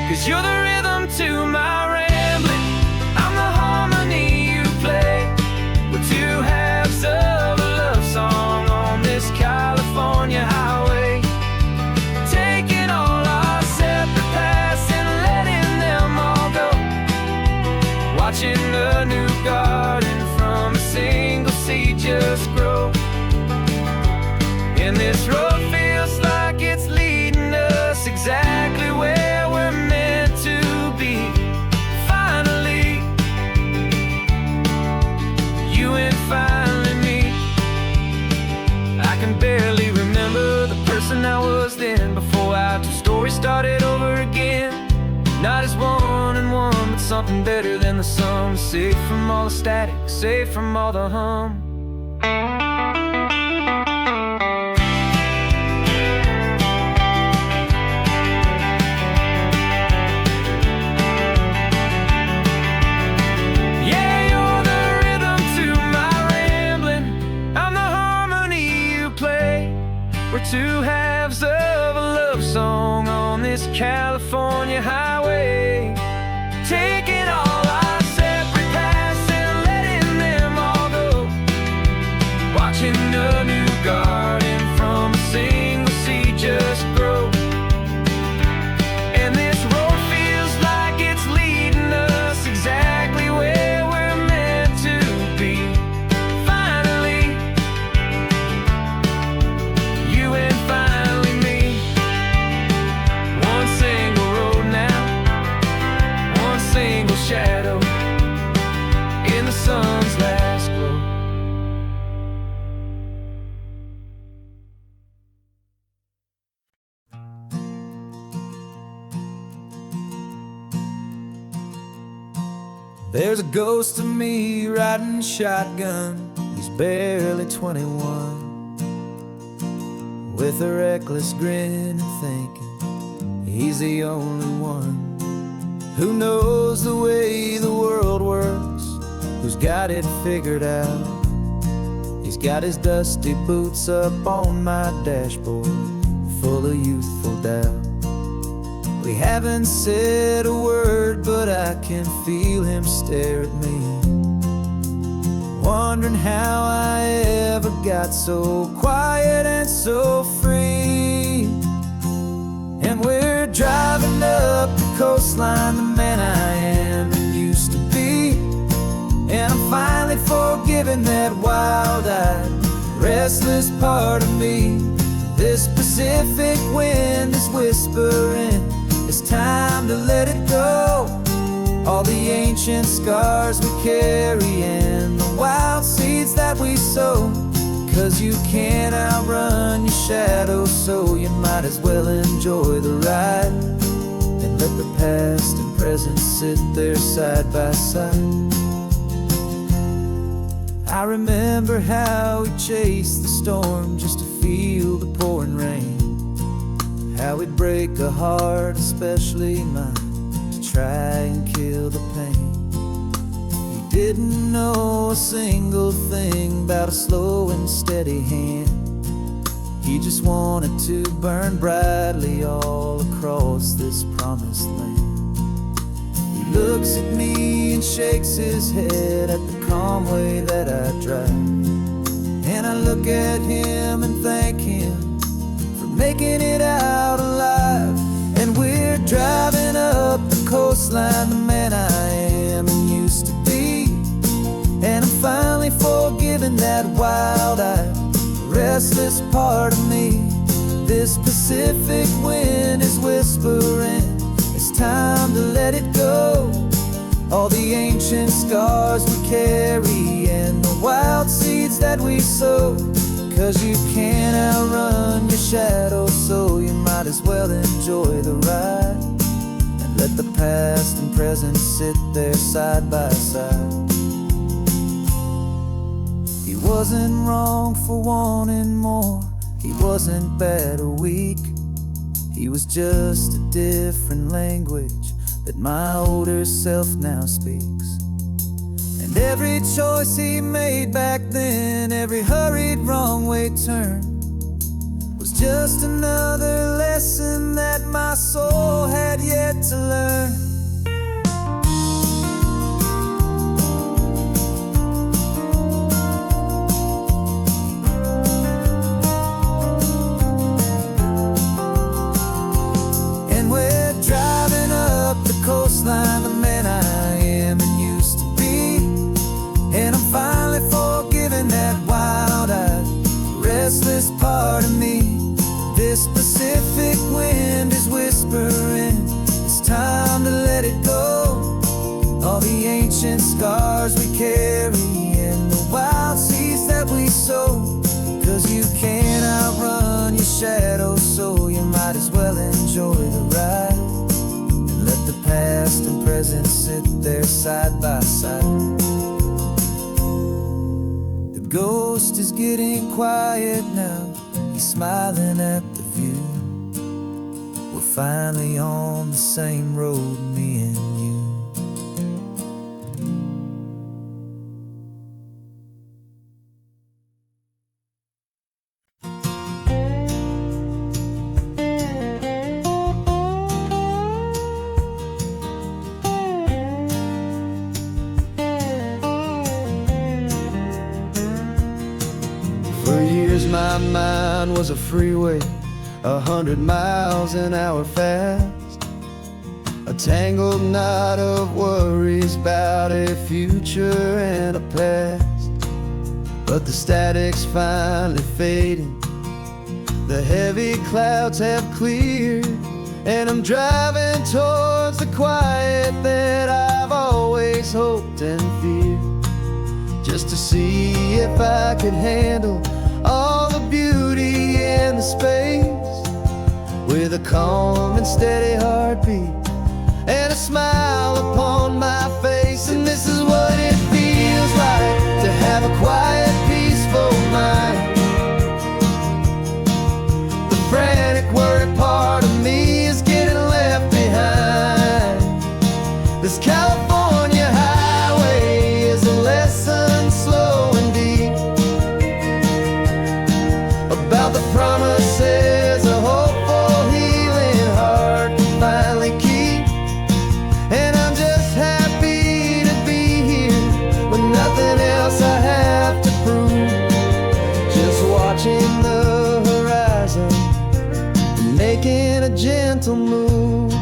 'Cause you're the rhythm to my rambling, I'm the harmony you play. We're two halves of a love song on this California highway, taking all our separate paths and letting them all go. Watching a new garden from a single seed just grow. And this road feels like it's leading us exactly where we're meant to be. Finally, you and finally me. I can barely remember the person I was then, before our two stories started over again. Not as one and one, but something better than the sum. Safe from all the static, safe from all the hum. Two halves of a love song on this California highway, taking all our separate paths and letting them all go. Watching a new garden from a single seed just grow. And this road feels like it's leading us exactly where we're meant to be. Finally, you and finally me. One single road now, one single shadow in the sun's last glow. There's a ghost of me riding shotgun. He's barely 21, with a reckless grin and thinking he's the only one who knows the way the world works, who's got it figured out. He's got his dusty boots up on my dashboard, full of youthful doubt. We haven't said a word, but I can feel him stare at me, wondering how I ever got so quiet and so free. And we're driving up the coastline, the man I am and used to be. And I'm finally forgiving that wild-eyed, restless part of me. This Pacific wind is whispering, it's time to let it go. All the ancient scars we carry and the wild seeds that we sow. 'Cause you can't outrun your shadow, so you might as well enjoy the ride and let the past and present sit there side by side. I remember how we chased the storm just to feel the pouring rain, how we'd break a heart, especially mine, to try and kill the pain. He didn't know a single thing about a slow and steady hand. He just wanted to burn brightly all across this promised land. He looks at me and shakes his head at the calm way that I drive, and I look at him and thank him for making it out alive. And we're driving up the coastline, the man I am and used to be. And I'm finally forgiving that wild-eyed, restless part of me. This Pacific wind is whispering, it's time to let it go. All the ancient scars we carry and the wild seeds that we sow. 'cause you can't outrun your shadow, so you might as well enjoy the ride and let the past and present sit there side by side. He wasn't wrong for wanting more, he wasn't bad or weak. He was just a different language that my older self now speaks. And every choice he made back then, every hurried wrong way turn, was just another lesson that my soul had yet to learn. Coastline, the man I am and used to be, and I'm finally forgiving that wild-eyed, restless part of me. This Pacific wind is whispering, it's time to let it go. All the ancient scars we carry and the wild seeds that we sow, 'cause you can't outrun your shadow, so you might as well enjoy the ride. Let the past and present sit there side by side. The ghost is getting quiet now, he's smiling at the view. We're finally on the same road, me and you. My mind was a freeway, 100 miles an hour fast, a tangled knot of worries about a future and a past. But the static's finally fading, the heavy clouds have cleared, and I'm driving towards the quiet that I've always hoped and feared, just to see if I could handle all the beauty and the space, with a calm and steady heartbeat and a smile upon my face. And this is what it feels like to have a quiet, peaceful mind. The frantic, worried part of me is getting left behind. This California highway is a lesson slow and deep about the promises a hopeful, healing heart can finally keep. And I'm just happy to be here with nothing else I have to prove, just watching the horizon and making a gentle move.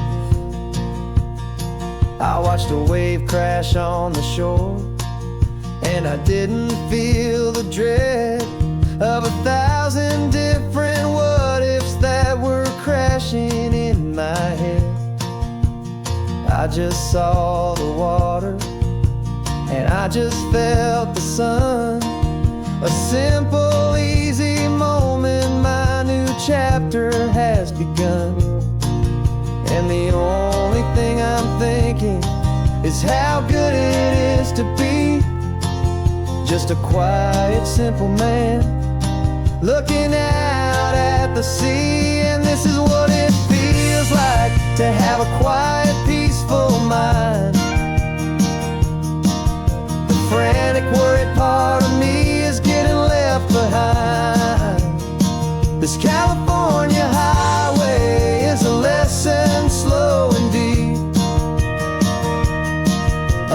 I watched a wave crash on the shore, and I didn't feel the dread of 1,000 different what-ifs that were crashing in my head. I just saw the water, and I just felt the sun. A simple, easy moment, my new chapter has begun. And the only thing I'm thinking is how good it is to be just a quiet, simple man looking out at the sea. And this is what it feels like to have a quiet, peaceful mind. The frantic, worried part of me is getting left behind. This California highway is a lesson slow and deep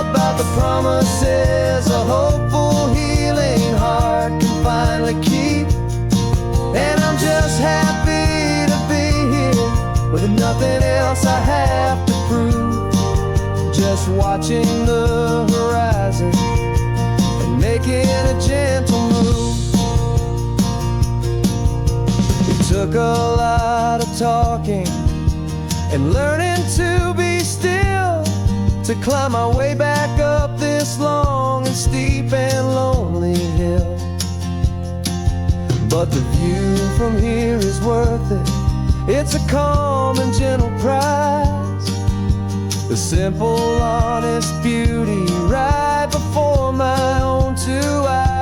about the promises a hopeful, healing heart can finally keep. And I'm just happy to be here with nothing else I have to prove, just watching the horizon and making a gentle move. It took a lot of talking and learning to be still to climb my way back up this long and steep and lonely hill. but the view from here is worth it. It's a calm and gentle prize, the simple, honest beauty right before my own two eyes.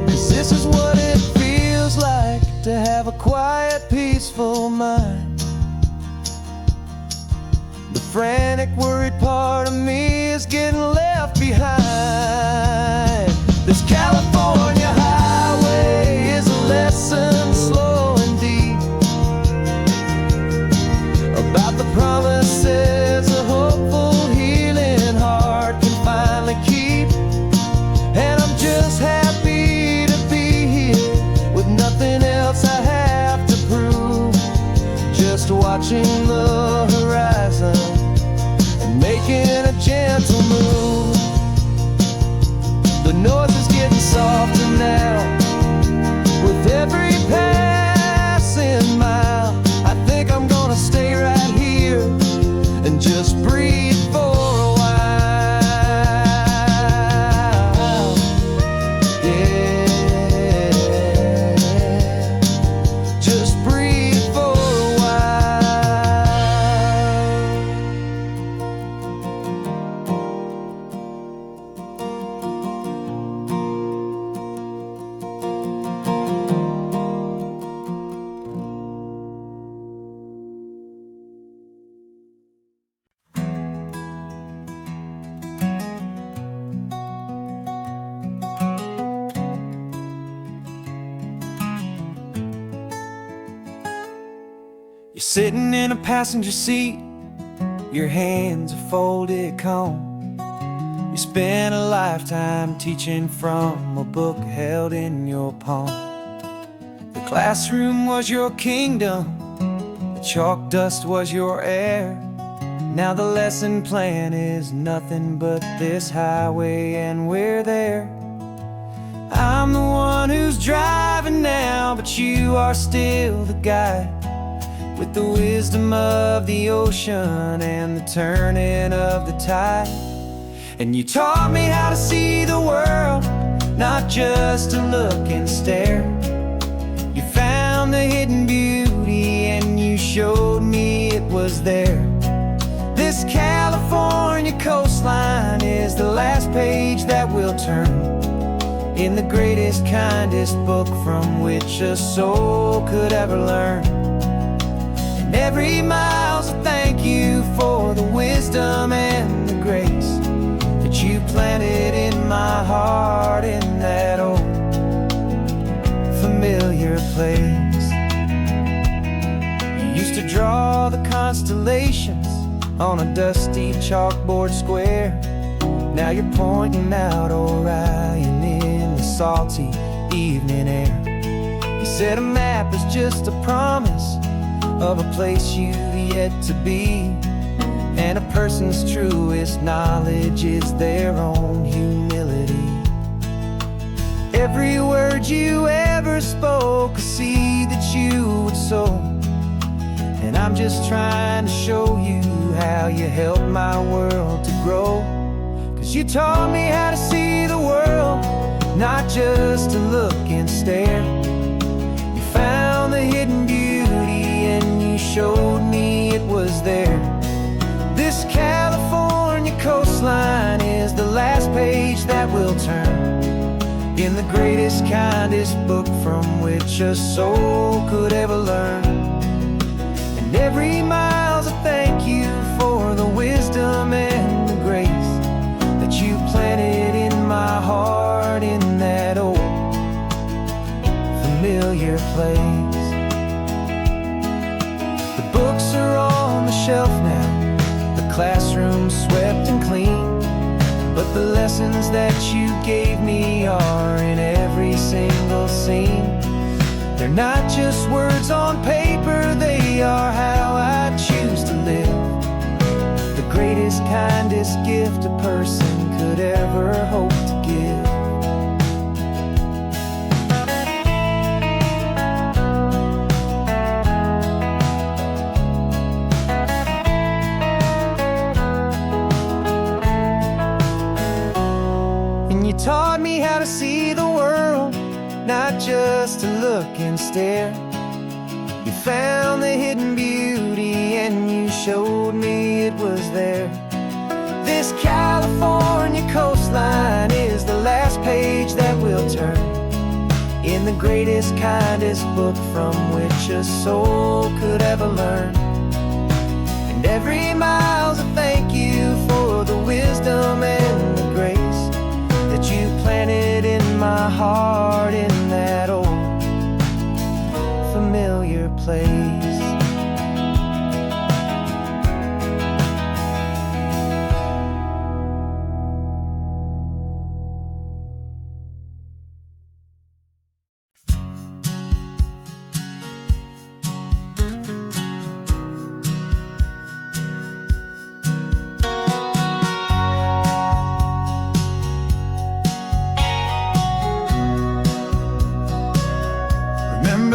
'Cause this is what it feels like to have a quiet, peaceful mind. The frantic, worried part of me is getting left behind. This California highway is a lesson, slow and deep, about the promises a hopeful, healing heart can finally keep. And I'm just happy to be here with nothing else I have to prove, just watching the horizon and making a gentle move. The noise is getting softer now with every passing mile. I think I'm gonna stay right here and just breathe for a while. Yeah, just breathe for a while. You're sitting in a passenger seat, your hands are folded calm. You spent a lifetime teaching from a book held in your palm. The classroom was your kingdom, the chalk dust was your air. Now the lesson plan is nothing but this highway and we're there. I'm the one who's driving now, but you are still the guide, with the wisdom of the ocean and the turning of the tide. And you taught me how to see the world, not just to look and stare. You found the hidden beauty and you showed me it was there. This California coastline is the last page that we'll turn in the greatest, kindest book from which a soul could ever learn. Every mile's a thank you for the wisdom and the grace that you planted in my heart in that old familiar place. You used to draw the constellations on a dusty chalkboard square. Now you're pointing out Orion in the salty evening air. You said a map is just a promise of a place you've yet to be, and a person's truest knowledge is their own humility. Every word you ever spoke, a seed that you would sow, and I'm just trying to show you how you helped my world to grow. 'Cause you taught me how to see the world, not just to look and stare. You found the hidden beauty and you showed me it was there. This California coastline is the last page that we'll turn in the greatest, kindest book from which a soul could ever learn. And every mile's a thank you for the wisdom and the grace that you planted in my heart in that old familiar place. The books are on the shelf now, the classroom swept and clean, but the lessons that you gave me are in every single scene. They're not just words on paper, they are how I choose to live. The greatest, kindest gift a person could ever hope to give. just to look and stare. You found the hidden beauty and you showed me it was there. This California coastline is the last page that we'll turn in the greatest, kindest book from which a soul could ever learn. And every mile's a thank you for the wisdom and the grace that you planted in my heart in that old familiar place.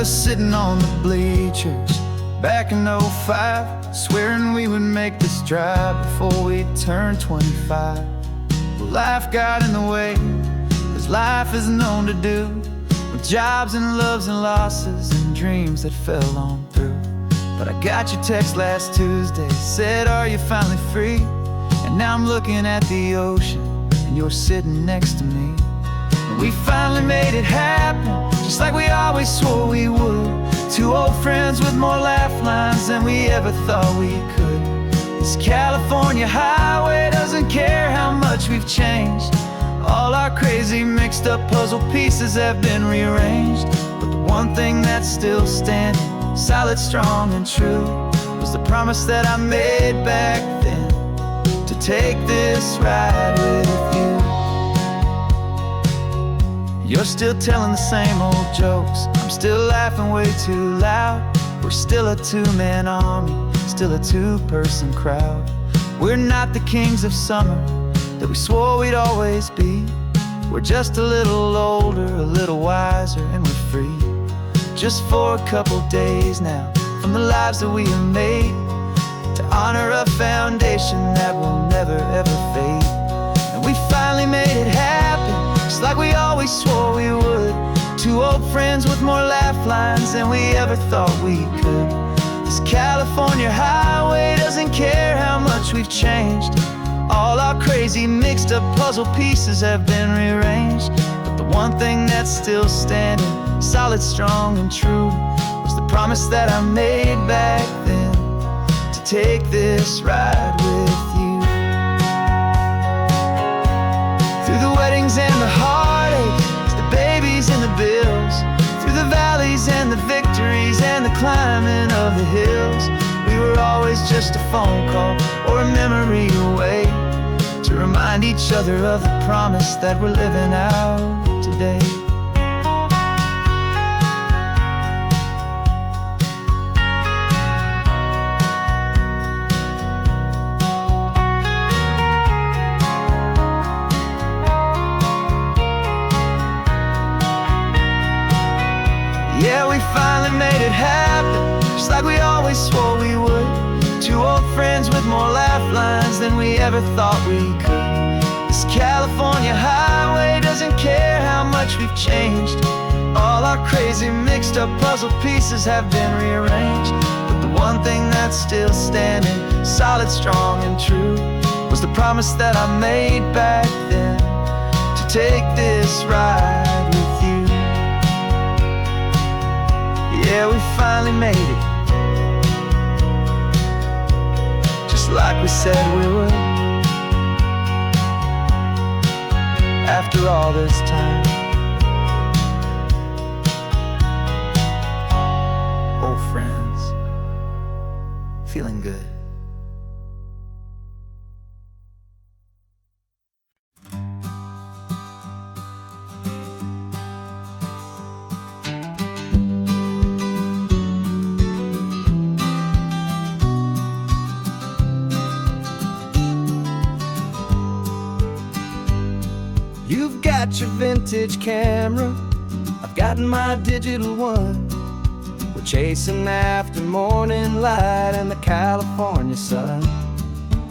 Sitting on the bleachers back in '05, swearing we would make this drive before we turned 25. Well, life got in the way, as life is known to do, with jobs and loves and losses and dreams that fell on through. But I got your text last Tuesday, said, are you finally free? And now I'm looking at the ocean and you're sitting next to me. We finally made it happen, just like we always swore we would. Two old friends with more laugh lines than we ever thought we could. This California highway doesn't care how much we've changed. All our crazy mixed up puzzle pieces have been rearranged. But the one thing that's still standing, solid, strong and true, was the promise that I made back then, to take this ride with you. You're still telling the same old jokes, I'm still laughing way too loud. We're still a two-man army, still a two-person crowd. We're not the kings of summer that we swore we'd always be. We're just a little older, a little wiser, and we're free. Just for a couple days now, from the lives that we have made, to honor a foundation that will never ever fade. And we finally made it happen, just like we always swore we would. Two old friends with more laugh lines than we ever thought we could. This California highway doesn't care how much we've changed. All our crazy mixed up puzzle pieces have been rearranged. But the one thing that's still standing, solid, strong and true, was the promise that I made back then, to take this ride with you. Through the weddings and the heartaches, the babies and the bills, through the valleys and the victories and the climbing of the hills, we were always just a phone call or a memory away, to remind each other of the promise that we're living out today. Yeah, we finally made it happen, just like we always swore we would. Two old friends with more laugh lines than we ever thought we could. This California highway doesn't care how much we've changed. All our crazy mixed up puzzle pieces have been rearranged. But the one thing that's still standing, solid, strong and true, was the promise that I made back then, to take this ride with you. Yeah, we finally made it, just like we said we would. After all this time, old friends, feeling good. You've got your vintage camera, I've got my digital one. We're chasing after morning light and the California sun.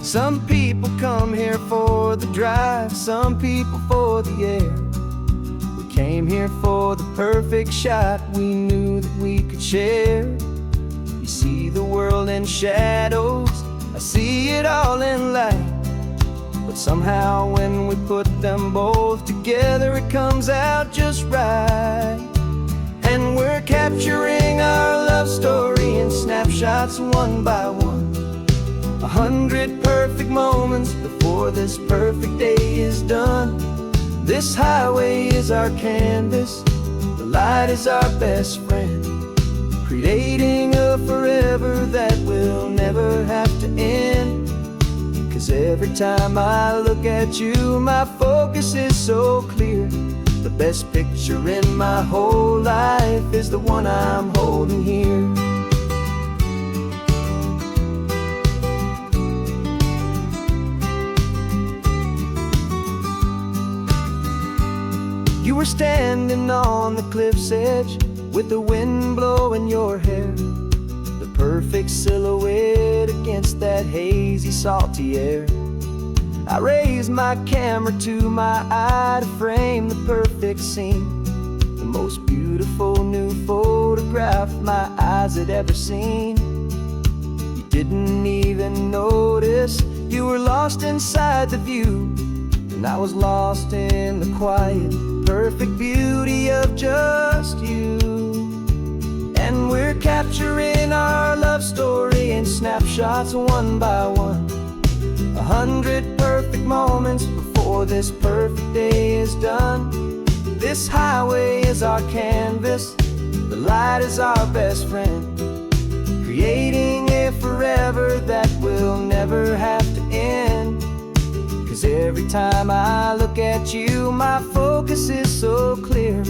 Some people come here for the drive, some people for the air. We came here for the perfect shot we knew that we could share. You see the world in shadows, I see it all in light. But somehow when we put them both together, it comes out just right. And we're capturing our love story in snapshots one by one. 100 perfect moments before this perfect day is done. This highway is our canvas, the light is our best friend, creating a forever that will never have to end. 'Cause every time I look at you, my focus is so clear. The best picture in my whole life is the one I'm holding here. You were standing on the cliff's edge with the wind blowing your hair, the perfect silhouette against that hazy, salty air. I raised my camera to my eye to frame the perfect scene, the most beautiful new photograph my eyes had ever seen. You didn't even notice you were lost inside the view, and I was lost in the quiet, perfect beauty of just you. And we're capturing our love story in snapshots one by one. 100 perfect moments before this perfect day is done. This highway is our canvas, the light is our best friend, creating a forever that will never have to end. 'Cause every time I look at you, my focus is so clear.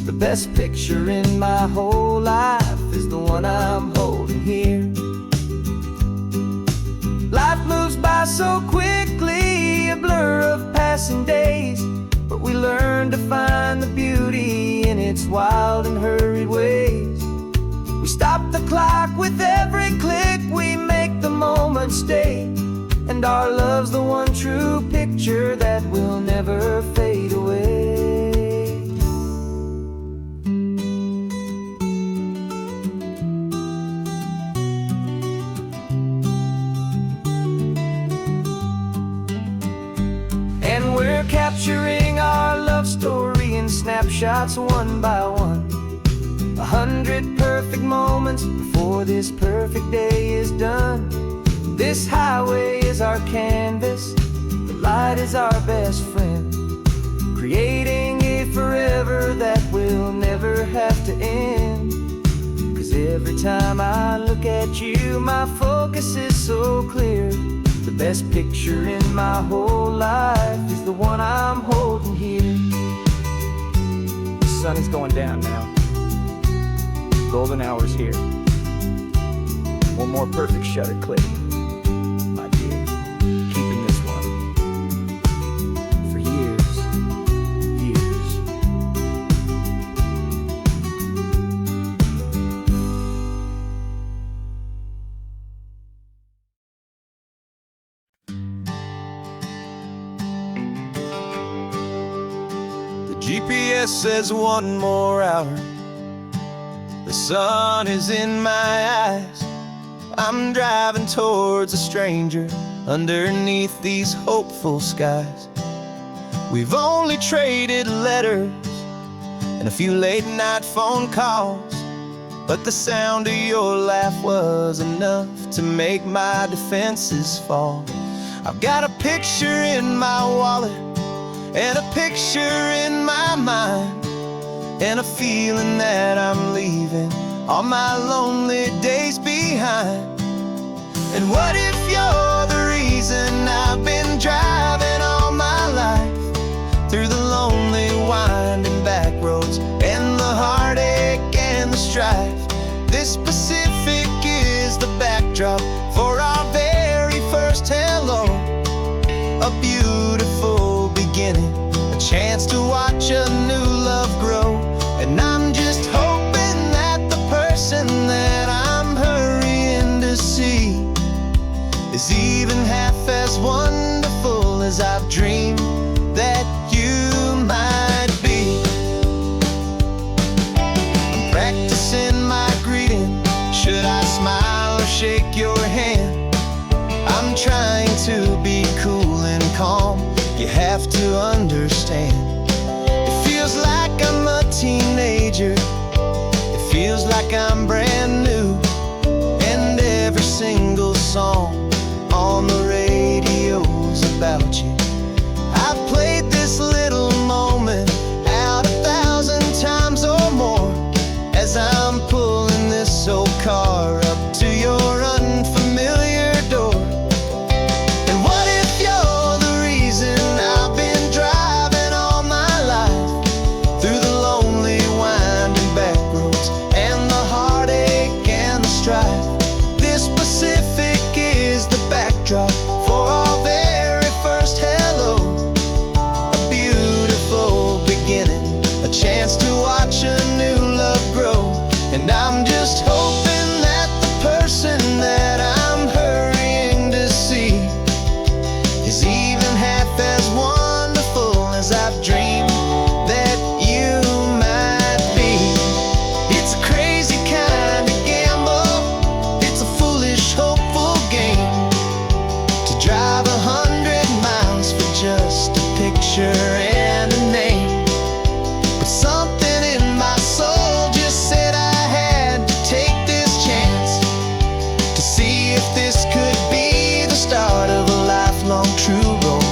The best picture in my whole life is the one I'm holding here. Life moves by so quickly, a blur of passing days, but we learn to find the beauty in its wild and hurried ways. We stop the clock with every click, we make the moment stay, and our love's the one true picture that will never fade away. And we're capturing our love story in snapshots one by one. 100 perfect moments before this perfect day is done. This highway is our canvas, the light is our best friend, creating a forever that will never have to end. 'Cause every time I look at you, my focus is so clear. The best picture in my whole life is the one I'm holding here. The sun is going down now. Golden hour's here. One more perfect shutter click, my dear. Keeping this one for years, years. The GPS says one more hour. The sun is in my eyes. I'm driving towards a stranger underneath these hopeful skies. We've only traded letters and a few late night phone calls, but the sound of your laugh was enough to make my defenses fall. I've got a picture in my wallet and a picture in my mind, and a feeling that I'm leaving all my lonely days behind. And what if you're the reason I've been driving all my life, through the lonely winding back roads and the heartache and the strife? This Pacific is the backdrop for our very first hello, a beautiful beginning, a chance to watch a new love grow. And I'm just hoping that the person that I'm hurrying to see is even half as wonderful as I've dreamed that you might be. feels like I'm brand new. And every single song on the radio's about you. I've played this little moment out 1,000 times or more as I'm pulling this old car up to your unfamiliar door. And what if you're the reason I've been driving all my life through the lonely winding back roads and the heartache and the strife? This Pacific is the backdrop for our very first hello. A beautiful beginning, a chance to watch a new love grow. And I'm just hoping that the person that I'm hurrying to see is even half as wonderful as I've dreamed that you might be. It's a crazy kind of gamble, it's a foolish, hopeful game to drive 100 miles for just a picture and a name. But something in my soul just said I had to take this chance to see if this could be the start of a lifelong true romance.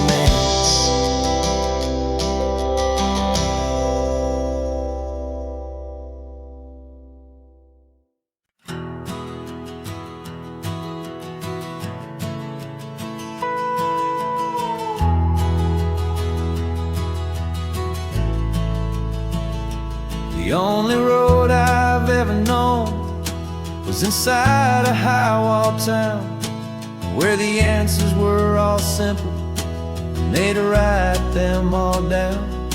The only road I've ever known was inside a high-wall town, where the answers were all simple and they'd write them all down.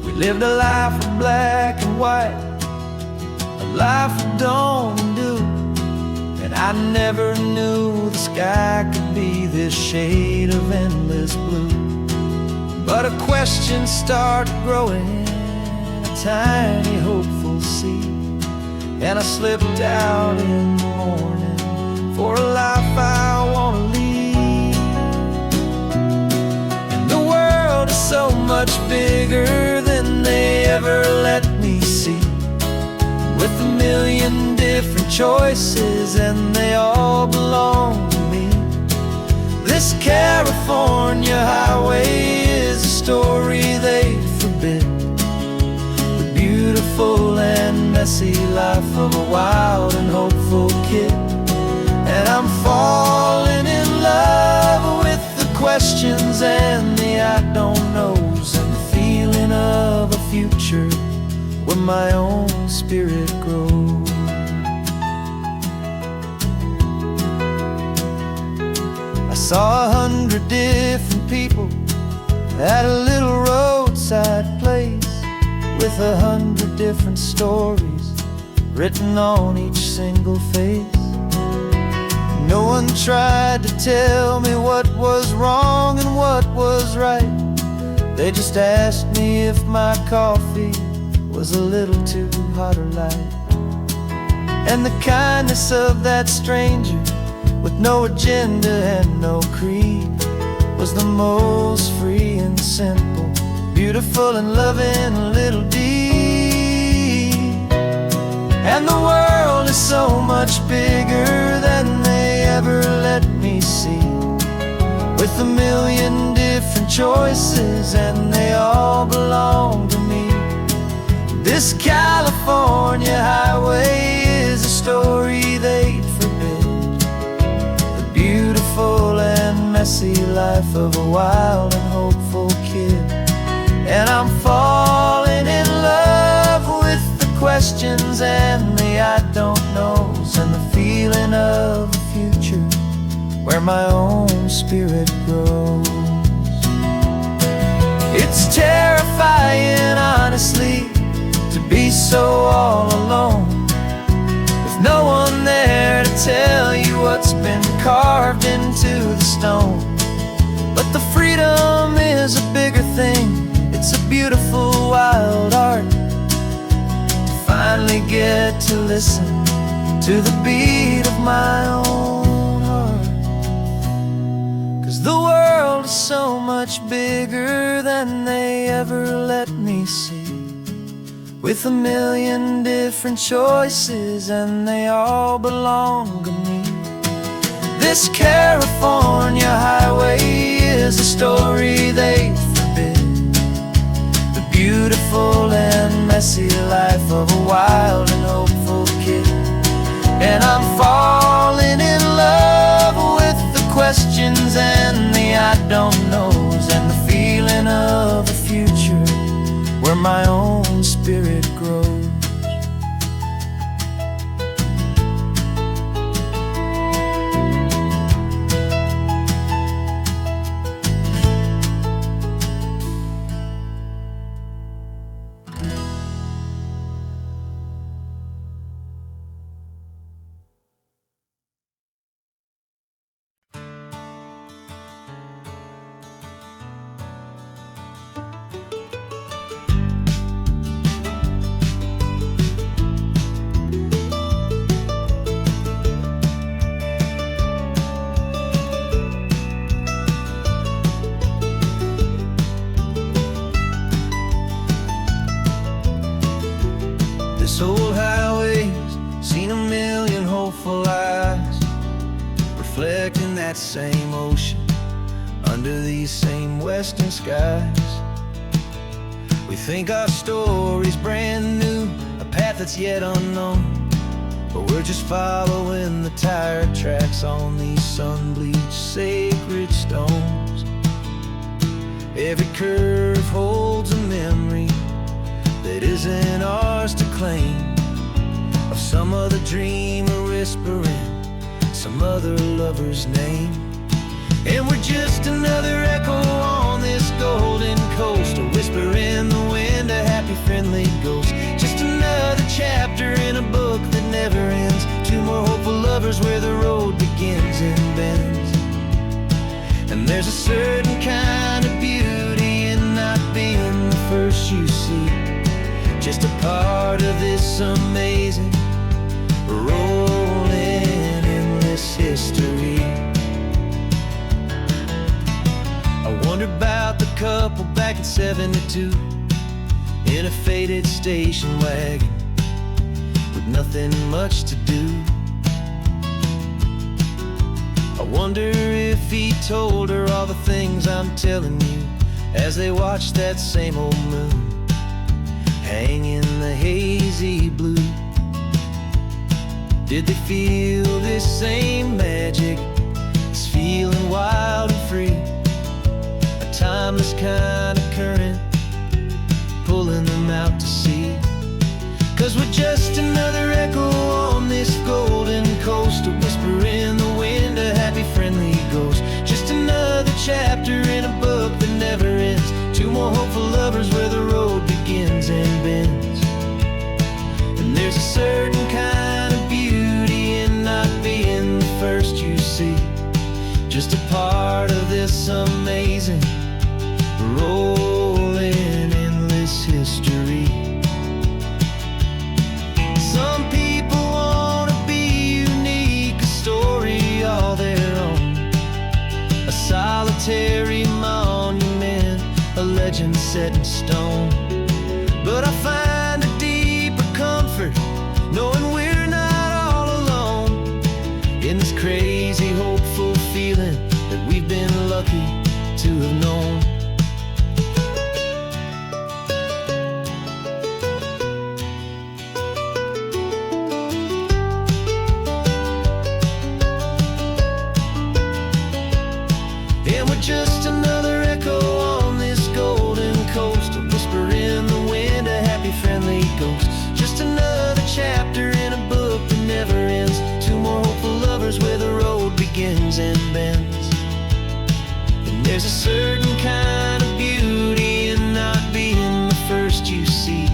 We lived a life of black and white, a life of dawn and dew, and I never knew the sky could be this shade of endless blue. But a question started growing, tiny hopeful seed, and I slipped out in the morning for a life I want to lead. And the world is so much bigger than they ever let me see, with a million different choices and they all belong to me. This California highway is a story they forbid, beautiful and messy life of a wild and hopeful kid. And I'm falling in love with the questions and the I don't knows, and the feeling of a future where my own spirit grows. I saw 100 different people at a little roadside place, with 100 different stories written on each single face. No one tried to tell me what was wrong and what was right. They just asked me if my coffee was a little too hot or light. And the kindness of that stranger, with no agenda and no creed, was the most free and simple, beautiful and loving little deed. And the world is so much bigger than they ever let me see, with a million different choices and they all belong to me. This California highway is a story they'd forbid, the beautiful and messy life of a wild and hopeful kid. And I'm falling in love with the questions and the I don't knows, and the feeling of a future where my own spirit grows. It's terrifying, honestly, to be so all alone, with no one there to tell you what's been carved into the stone. But the freedom is a bigger thing, it's a beautiful wild art to finally get to listen to the beat of my own heart. 'Cause the world is so much bigger than they ever let me see, with a million different choices, and they all belong to me. This California highway is a story they forbid, the beautiful and messy life of a wild and hopeful kid. And I'm falling in love with the questions and the I don't knows, and the feeling of a future where my own spirit grows. This old highway's seen a million hopeful eyes, reflecting that same ocean under these same western skies. We think our story's brand new, a path that's yet unknown, but we're just following the tire tracks on these sun-bleached sacred stones. Every curve holds a memory that isn't ours to claim, of some other dreamer whispering some other lover's name. And we're just another echo on this golden coast, a whisper in the wind, a happy friendly ghost. Just another chapter in a book that never ends, two more hopeful lovers where the road begins and bends. And there's a certain kind of beauty in not being the first you see, just a part of this amazing, rolling endless history. I wonder about the couple back in '72 in a faded station wagon with nothing much to do. I wonder if he told her all the things I'm telling you as they watched that same old moon hang in the hazy blue. Did they feel this same magic, this feeling wild and free, a timeless kind of current pulling them out to sea? 'Cause we're just another echo on this golden coast, a whisper in the wind, a happy friendly ghost. Just another chapter in a book that never ends, two more hopeful lovers where the road begins and bends. And there's a certain kind of beauty in not being the first you see, just a part of this amazing, rolling endless history. Some people want to be unique, a story all their own, a solitary monument, a legend set in stone. But I find a deeper comfort knowing we're not all alone in this crazy hopeful feeling that we've been lucky to have known. And we're just another echo on this golden coast, a whisper in the wind, a happy friendly ghost. Just another chapter in a book that never ends, two more hopeful lovers where the road begins and bends. And there's a certain kind of beauty in not being the first you see,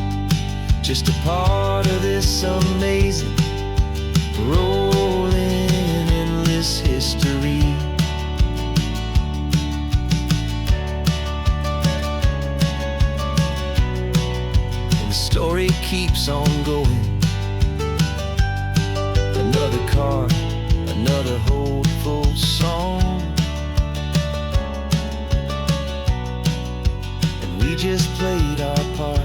just a part of this amazing, rolling endless history. Story keeps on going, another car, another hopeful song, and we just played our part.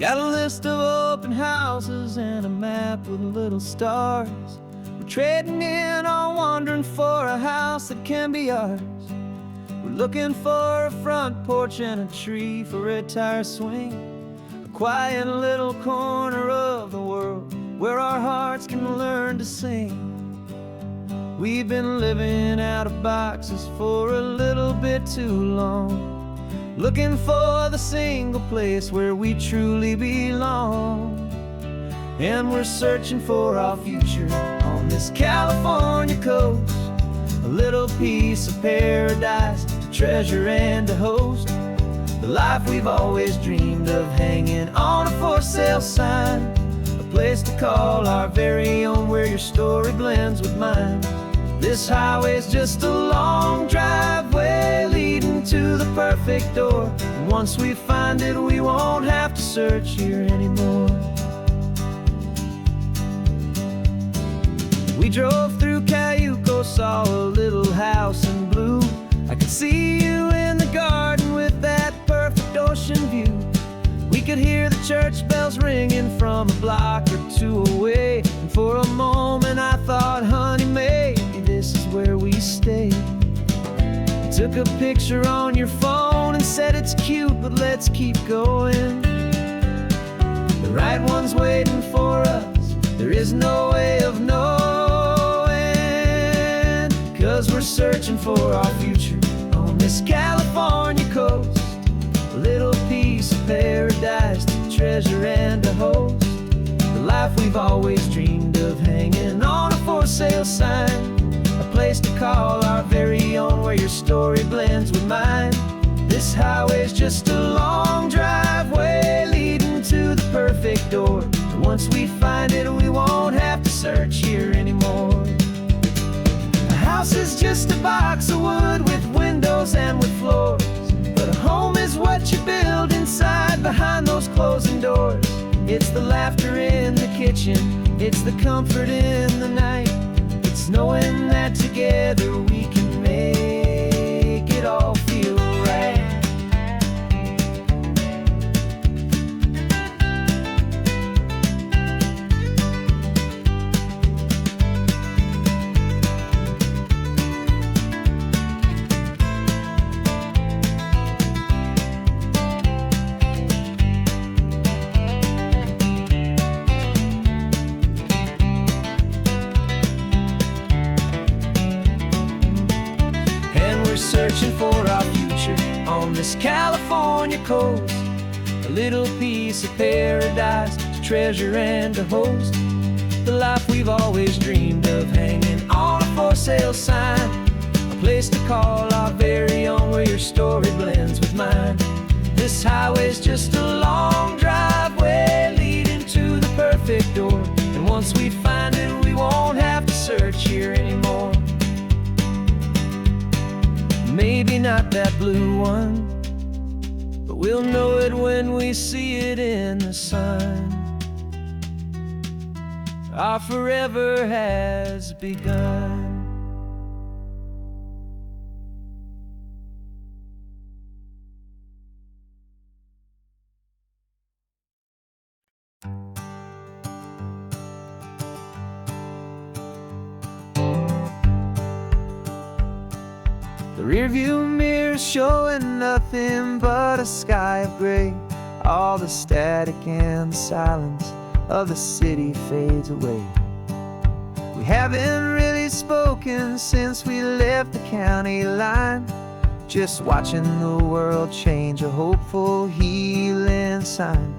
Got a list of open houses and a map with little stars. We're trading in on wandering for a house that can be ours. We're looking for a front porch and a tree for a tire swing, a quiet little corner of the world where our hearts can learn to sing. We've been living out of boxes for a little bit too long, looking for the single place where we truly belong. And we're searching for our future on this California coast, a little piece of paradise to treasure and to host, the life we've always dreamed of, hanging on a for sale sign, a place to call our very own where your story blends with mine. This highway's just a long driveway leading to the perfect door, and once we find it we won't have to search here anymore. We drove through Cayuco, saw a little house in blue. I could see you in the garden with that perfect ocean view. We could hear the church bells ringing from a block or two away, and for a moment I thought, honey, maybe this is where we stay. You took a picture on your phone and said it's cute, but let's keep going. The right one's waiting for us, there is no way of knowing, 'cause we're searching for our future on this California coast, a little piece of paradise to treasure and to host, the life we've always dreamed of, hanging on a for sale sign, a place to call our very own where your story blends with mine. This highway's just a long driveway leading to the perfect door, and once we find it we won't have to search here anymore. A house is just a box of wood with windows and with floors, but a home is what you build inside behind those closing doors. It's the laughter in the kitchen, it's the comfort in the night, it's knowing that together we can make it all feel right. Searching for our future on this California coast, a little piece of paradise to treasure and to host, the life we've always dreamed of, hanging on a for sale sign, a place to call our very own where your story blends with mine. This highway's just a long driveway leading to the perfect door, and once we find it we won't have to search here anymore. Maybe not that blue one, but we'll know it when we see it in the sun. Our forever has begun. The rearview mirror's showing nothing but a sky of gray. All the static and the silence of the city fades away. We haven't really spoken since we left the county line, just watching the world change, a hopeful healing sign.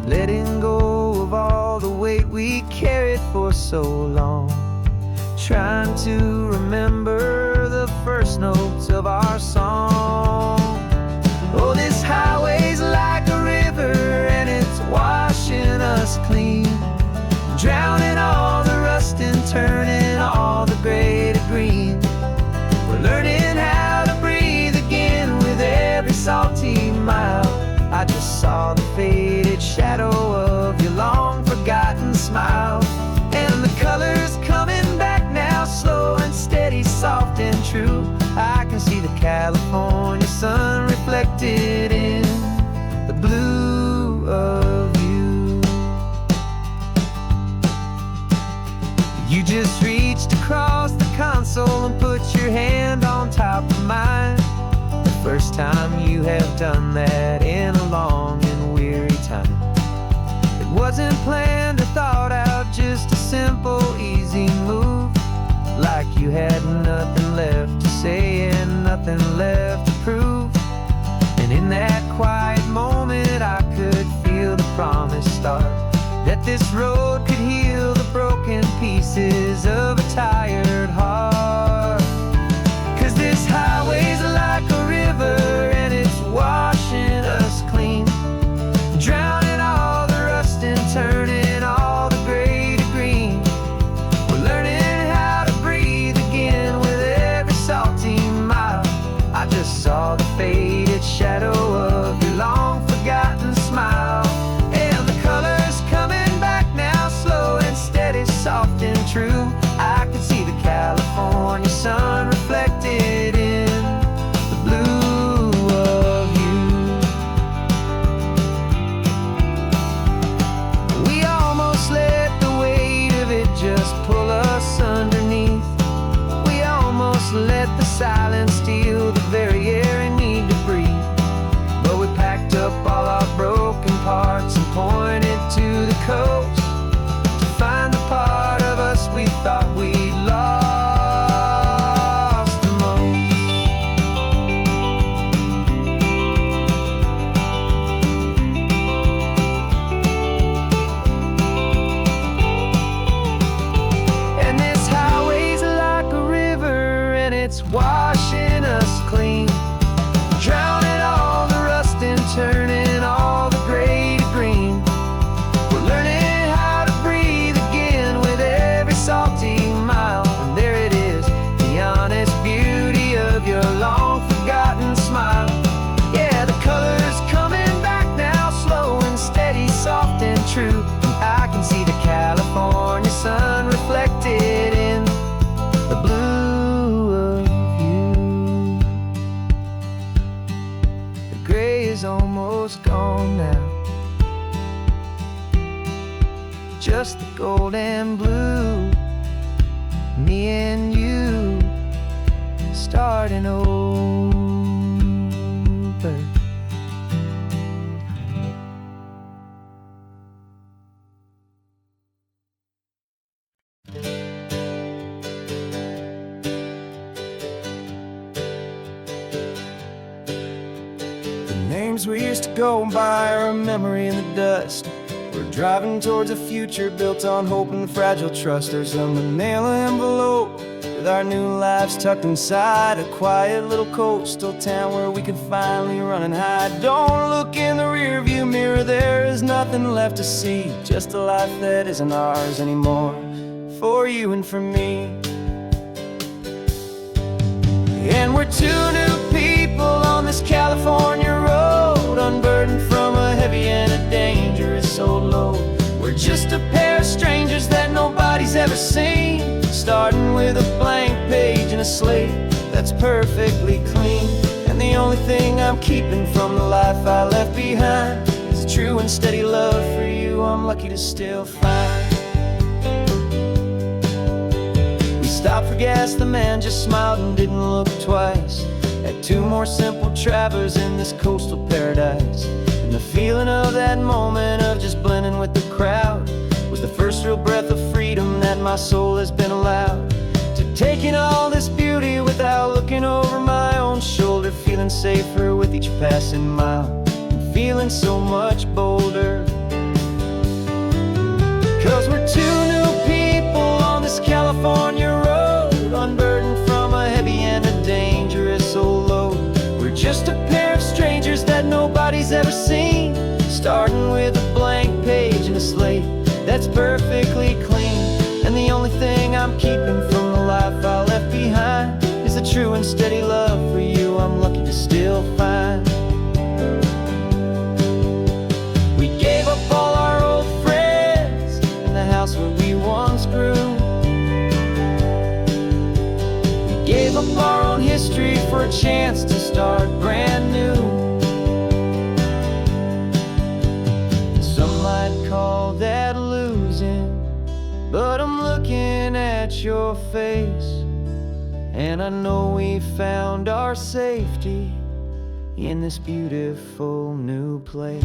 Letting go of all the weight we carried for so long, trying to remember the first notes of our song. Oh, this highway's like a river and it's washing us clean, drowning all the rust and turning all the gray to green. We're learning how to breathe again with every salty mile. I just saw the faded shadow of your long forgotten smile, and the colors coming back now, slow and steady, soft and true. I can see the California sun reflected in the blue of time you have done that in a long and weary time. It wasn't planned or thought out, just a simple, easy move. Like you had nothing left to say and nothing left to prove. And in that quiet moment I could feel the promise start, that this road could heal the broken pieces of a tired heart. 'Cause this highway's like a river and it's washing us clean, drowning all the rust and turning all the gray to green. We're learning how to breathe again with every salty mile. I just saw the faded shadow of your long forgotten smile. And the colors coming back now, slow and steady, soft and true. I can see the California sun reflected in the blue of you. We almost let the weight of it just pull us underneath. We almost let the silence steal the very air we need to breathe. But we packed up all our broken parts and pointed to the coast to find the part of us we thought we'd lost the most. And this highway's like a river and it's washing us clean, drowning all the rust and turning all the gray to green. We're learning how to breathe again with every salty mile. And there it is, the honest beauty of your long forgotten smile. Yeah, the colors coming back now, slow and steady, soft and true. I can see the California sun reflected in the blue of you. The gray is almost gone now, just the gold and blue. Me and you starting over. Names we used to go by are a memory in the dust. We're driving towards a future built on hope and fragile trust. There's a manila envelope with our new lives tucked inside, a quiet little coastal town where we could finally run and hide. Don't look in the rearview mirror, there is nothing left to see, just a life that isn't ours anymore, for you and for me. And we're two new people on this California road, unburdened from a heavy and a dangerous old load. We're just a pair of strangers that nobody's ever seen, starting with a blank page and a slate that's perfectly clean. And the only thing I'm keeping from the life I left behind is a true and steady love for you I'm lucky to still find. Stopped for gas, the man just smiled and didn't look twice. Had two more simple travelers in this coastal paradise. And the feeling of that moment of just blending with the crowd was the first real breath of freedom that my soul has been allowed to take in all this beauty without looking over my own shoulder, feeling safer with each passing mile and feeling so much bolder. 'Cause we're two new people on this California road, unburdened from a heavy and a dangerous old load. We're just a pair of strangers that nobody's ever seen, starting with a blank page and a slate that's perfectly clean. And the only thing I'm keeping from the life I left behind is a true and steady love for you I'm lucky to still find. We gave up all our old friends and the house where we once grew. Gave up our own history for a chance to start brand new. Some might call that losing, but I'm looking at your face, and I know we found our safety in this beautiful new place.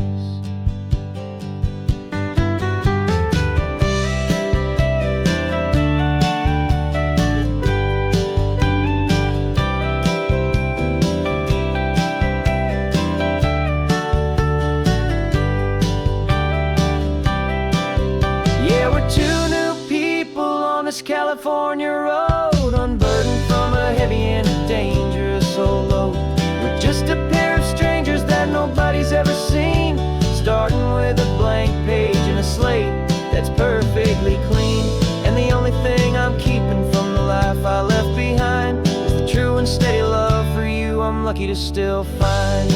California road, unburdened from a heavy and dangerous old load. We're just a pair of strangers that nobody's ever seen, starting with a blank page and a slate that's perfectly clean. And the only thing I'm keeping from the life I left behind is the true and steady love for you I'm lucky to still find.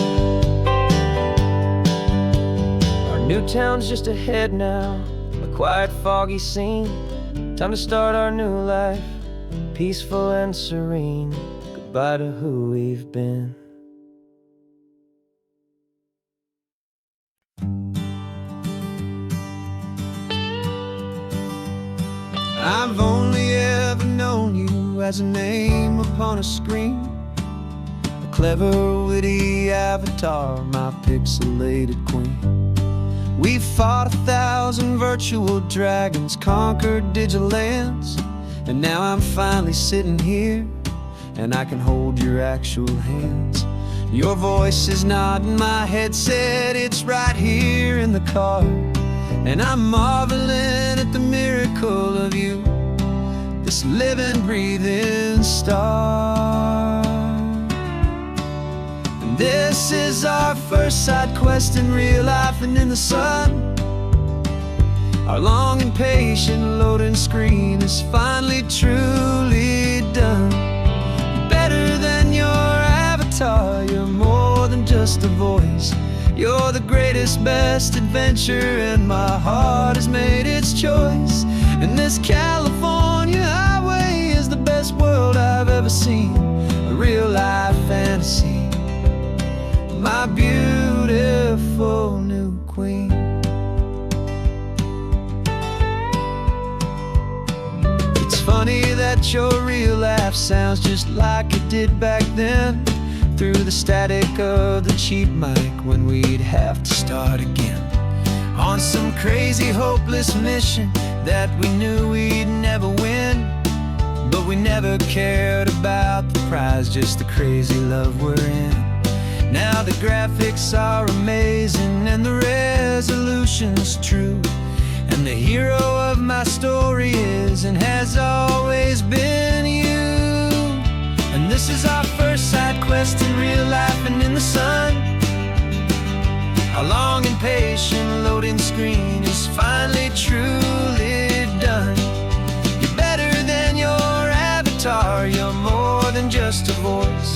Our new town's just ahead now, a quiet, foggy scene. Time to start our new life, peaceful and serene. Goodbye to who we've been. I've only ever known you as a name upon a screen, a clever, witty avatar, my pixelated queen. We fought 1,000 virtual dragons, conquered digital lands, and now I'm finally sitting here, and I can hold your actual hands. Your voice is not in my headset, it's right here in the car, and I'm marveling at the miracle of you, this living, breathing star. This is our first side quest in real life and in the sun. Our long and patient loading screen is finally truly done. You're better than your avatar, you're more than just a voice. You're the greatest, best adventure, and my heart has made its choice. And this California highway is the best world I've ever seen, a real life fantasy, my beautiful new queen. It's funny that your real laugh sounds just like it did back then, through the static of the cheap mic when we'd have to start again, on some crazy hopeless mission that we knew we'd never win. But we never cared about the prize, just the crazy love we're in. Now the graphics are amazing and the resolution's true, and the hero of my story is and has always been you. And this is our first side quest in real life and in the sun. Our long and patient loading screen is finally truly done. You're better than your avatar, you're more than just a voice.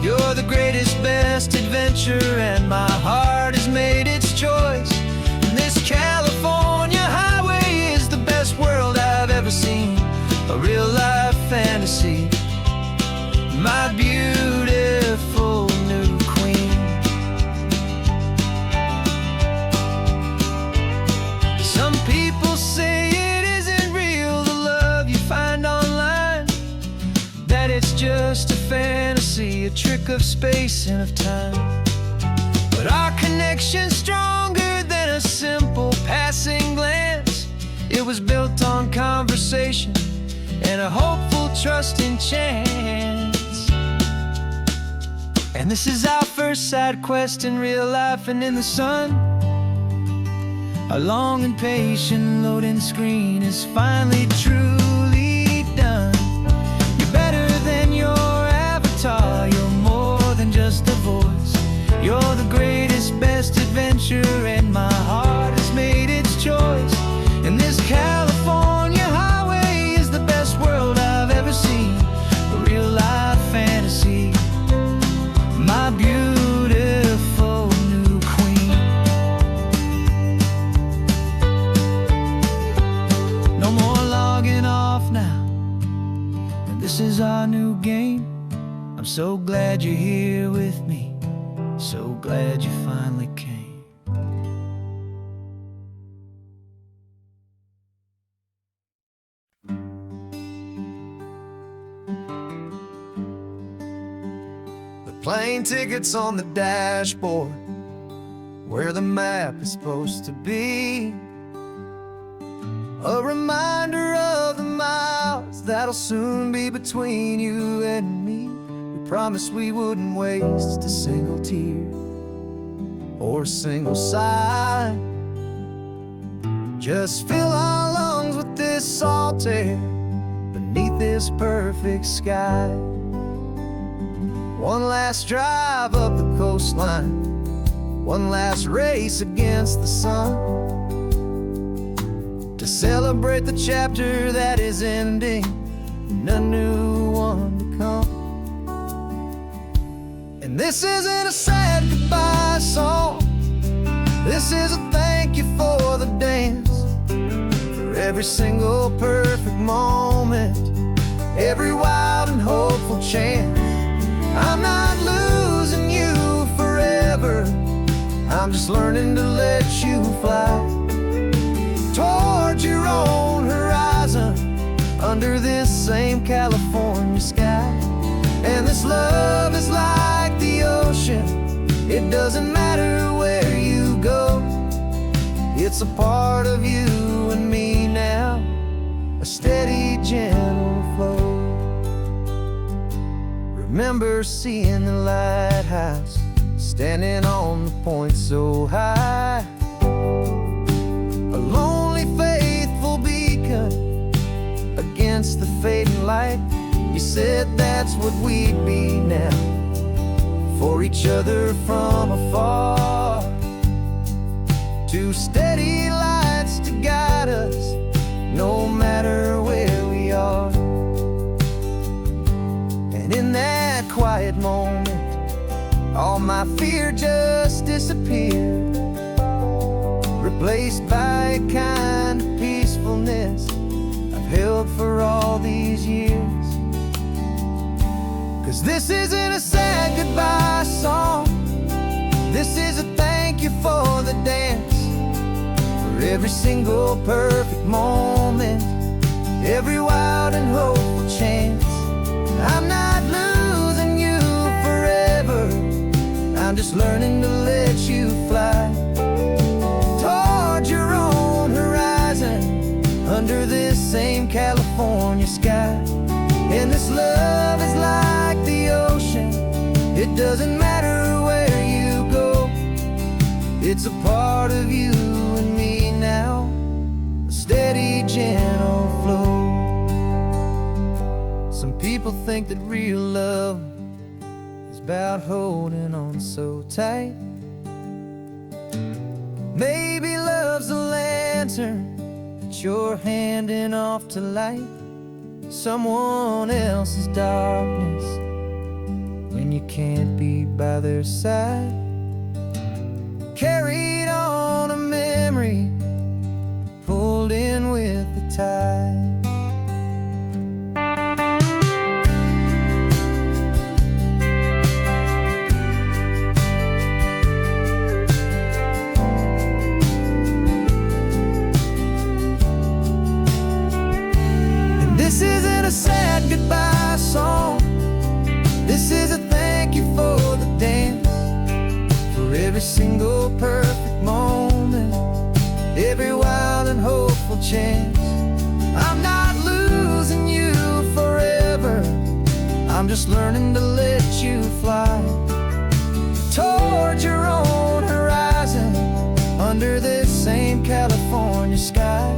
You're the greatest, best adventure, and my heart has made its choice. And this California highway is the best world I've ever seen, a real life fantasy, my beautiful new queen. Some people say it isn't real, the love you find online, that it's just a fantasy, a trick of space and of time. But our connection's stronger than a simple passing glance. It was built on conversation and a hopeful, trusting chance. And this is our first side quest in real life and in the sun. Our long and patient loading screen is finally truly done. You're better than your avatar, you're more than just a voice. You're the greatest, best adventure, and my heart has made its choice. And this California highway is the best world I've ever seen, a real life fantasy, my beautiful new queen. No more logging off now, and this is our new game. I'm so glad you're here with me, so glad you finally came. plane tickets on the dashboard, where the map is supposed to be. A reminder of the miles that'll soon be between you and me. We promised we wouldn't waste a single tear or a single sigh. Just fill our lungs with this salt air beneath this perfect sky. One last drive up the coastline, one last race against the sun, to celebrate the chapter that is ending and a new one to come. And this isn't a sad goodbye song, this is a thank you for the dance, for every single perfect moment, every wild and hopeful chance. I'm not losing you forever, I'm just learning to let you fly towards your own horizon, under this same California sky. And this love is like the ocean, it doesn't matter where you go, it's a part of you and me now, a steady, gentle flow. Remember seeing the lighthouse, standing on the point so high, a lonely, faithful beacon against the fading light. You said that's what we'd be now, for each other from afar. Two steady lights to guide us, no matter where we are. And in that quiet moment, all my fear just disappeared, replaced by a kind of peacefulness I've held for all these years. 'Cause this isn't a sad goodbye song, this is a thank you for the dance, for every single perfect moment, every wild and hopeful chance. I'm not losing you forever, I'm just learning to let you fly towards your own horizon, under this same California sky. And this love is like the ocean, it doesn't matter where you go, it's a part of you and me now, a steady, gentle flow. Some people think that real love is about holding on so tight. Maybe love's a lantern that you're handing off to light someone else's darkness when you can't be by their side. Carried on a memory, pulled in with the tide. This isn't a sad goodbye song, this is a thank you for the dance, for every single perfect moment, every wild and hopeful chance. I'm not losing you forever, I'm just learning to let you fly towards your own horizon, under this same California sky.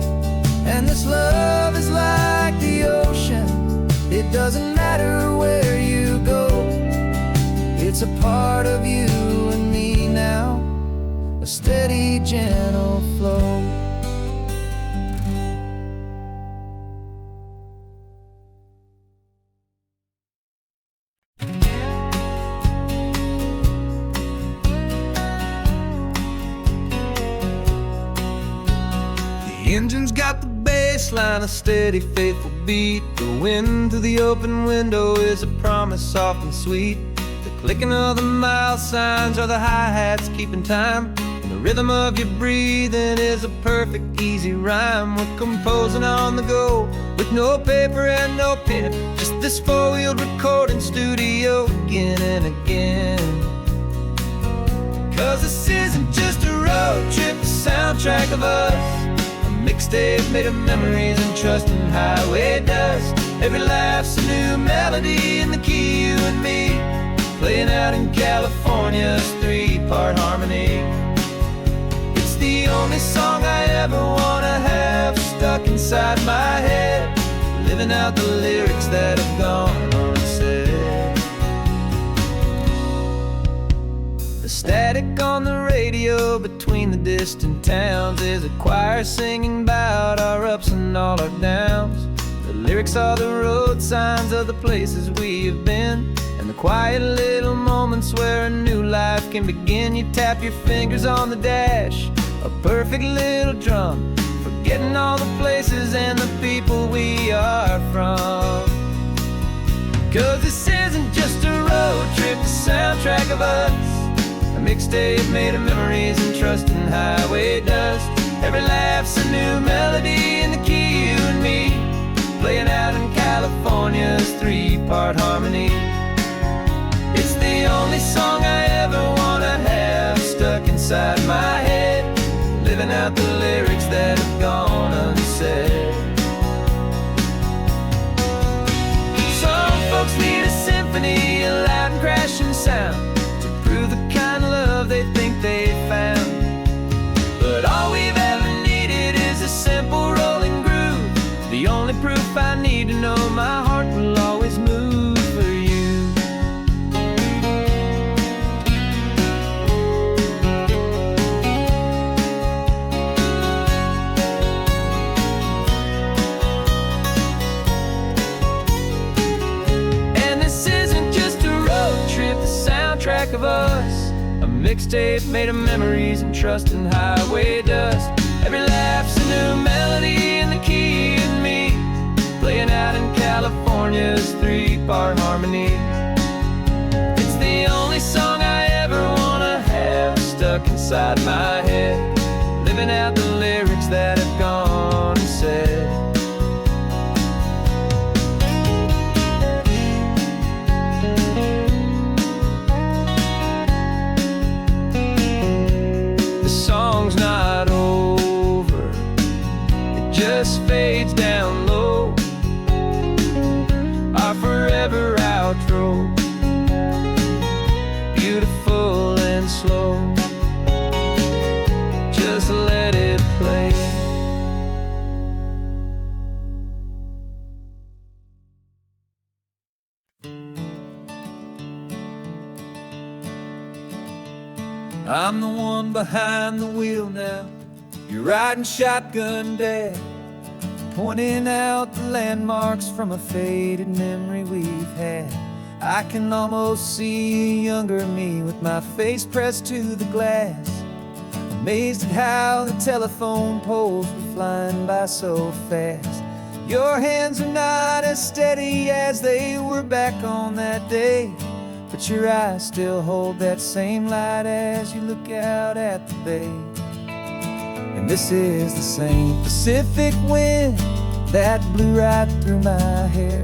And this love is like the ocean, it doesn't matter where you go, it's a part of you and me now, a steady, gentle flow. The engine's got the baseline, a steady, faithful beat. The wind through the open window is a promise soft and sweet. The clicking of the mile signs are the hi-hats keeping time, and the rhythm of your breathing is a perfect, easy rhyme. We're composing on the go with no paper and no pen, just this four-wheeled recording studio again and again. soundtrack of us, a mixtape made of memories and trust in highway dust. Every laugh's a new melody in the key, you and me, playing out in California's 3-part harmony. It's the only song I ever wanna have stuck inside my head, living out the lyrics that have gone unsaid. The static on the radio between the distant towns is a choir singing about our ups and all our downs. The lyrics are the road signs of the places we have been, and the quiet little moments where a new life can begin. You tap your fingers on the dash, a perfect little drum, forgetting all the places and the people we are from. 'Cause this isn't just a road trip, the soundtrack of us, a mixtape made of memories and trust in highway dust. Every laugh's a new melody in the key, you and me, playing out in California's 3-part harmony. It's the only song I ever wanna have stuck inside my head, living out the lyrics that have gone unsaid. Some folks need a symphony, a loud and crashing sound, to prove the kind of love they think they found. But all we've ever needed is a simple rolling groove, the only proof I need to know my heart will always move for you. And this isn't just a road trip, the soundtrack of us, a mixtape made of memories and trust in highway dust. Every laugh's a new melody in the key and me, playing out in California's 3-part harmony. It's the only song I ever wanna have stuck inside my head, living out the lyrics that have gone unsaid. The song's not over, it just fades down low, our forever outro, beautiful and slow. Just let it play. I'm the one behind the wheel now, you're riding shotgun, Dad, pointing out the landmarks from a faded memory we've had. I can almost see a younger me with my face pressed to the glass, amazed at how the telephone poles were flying by so fast. Your hands are not as steady as they were back on that day, but your eyes still hold that same light as you look out at the bay. And this is the same Pacific wind that blew right through my hair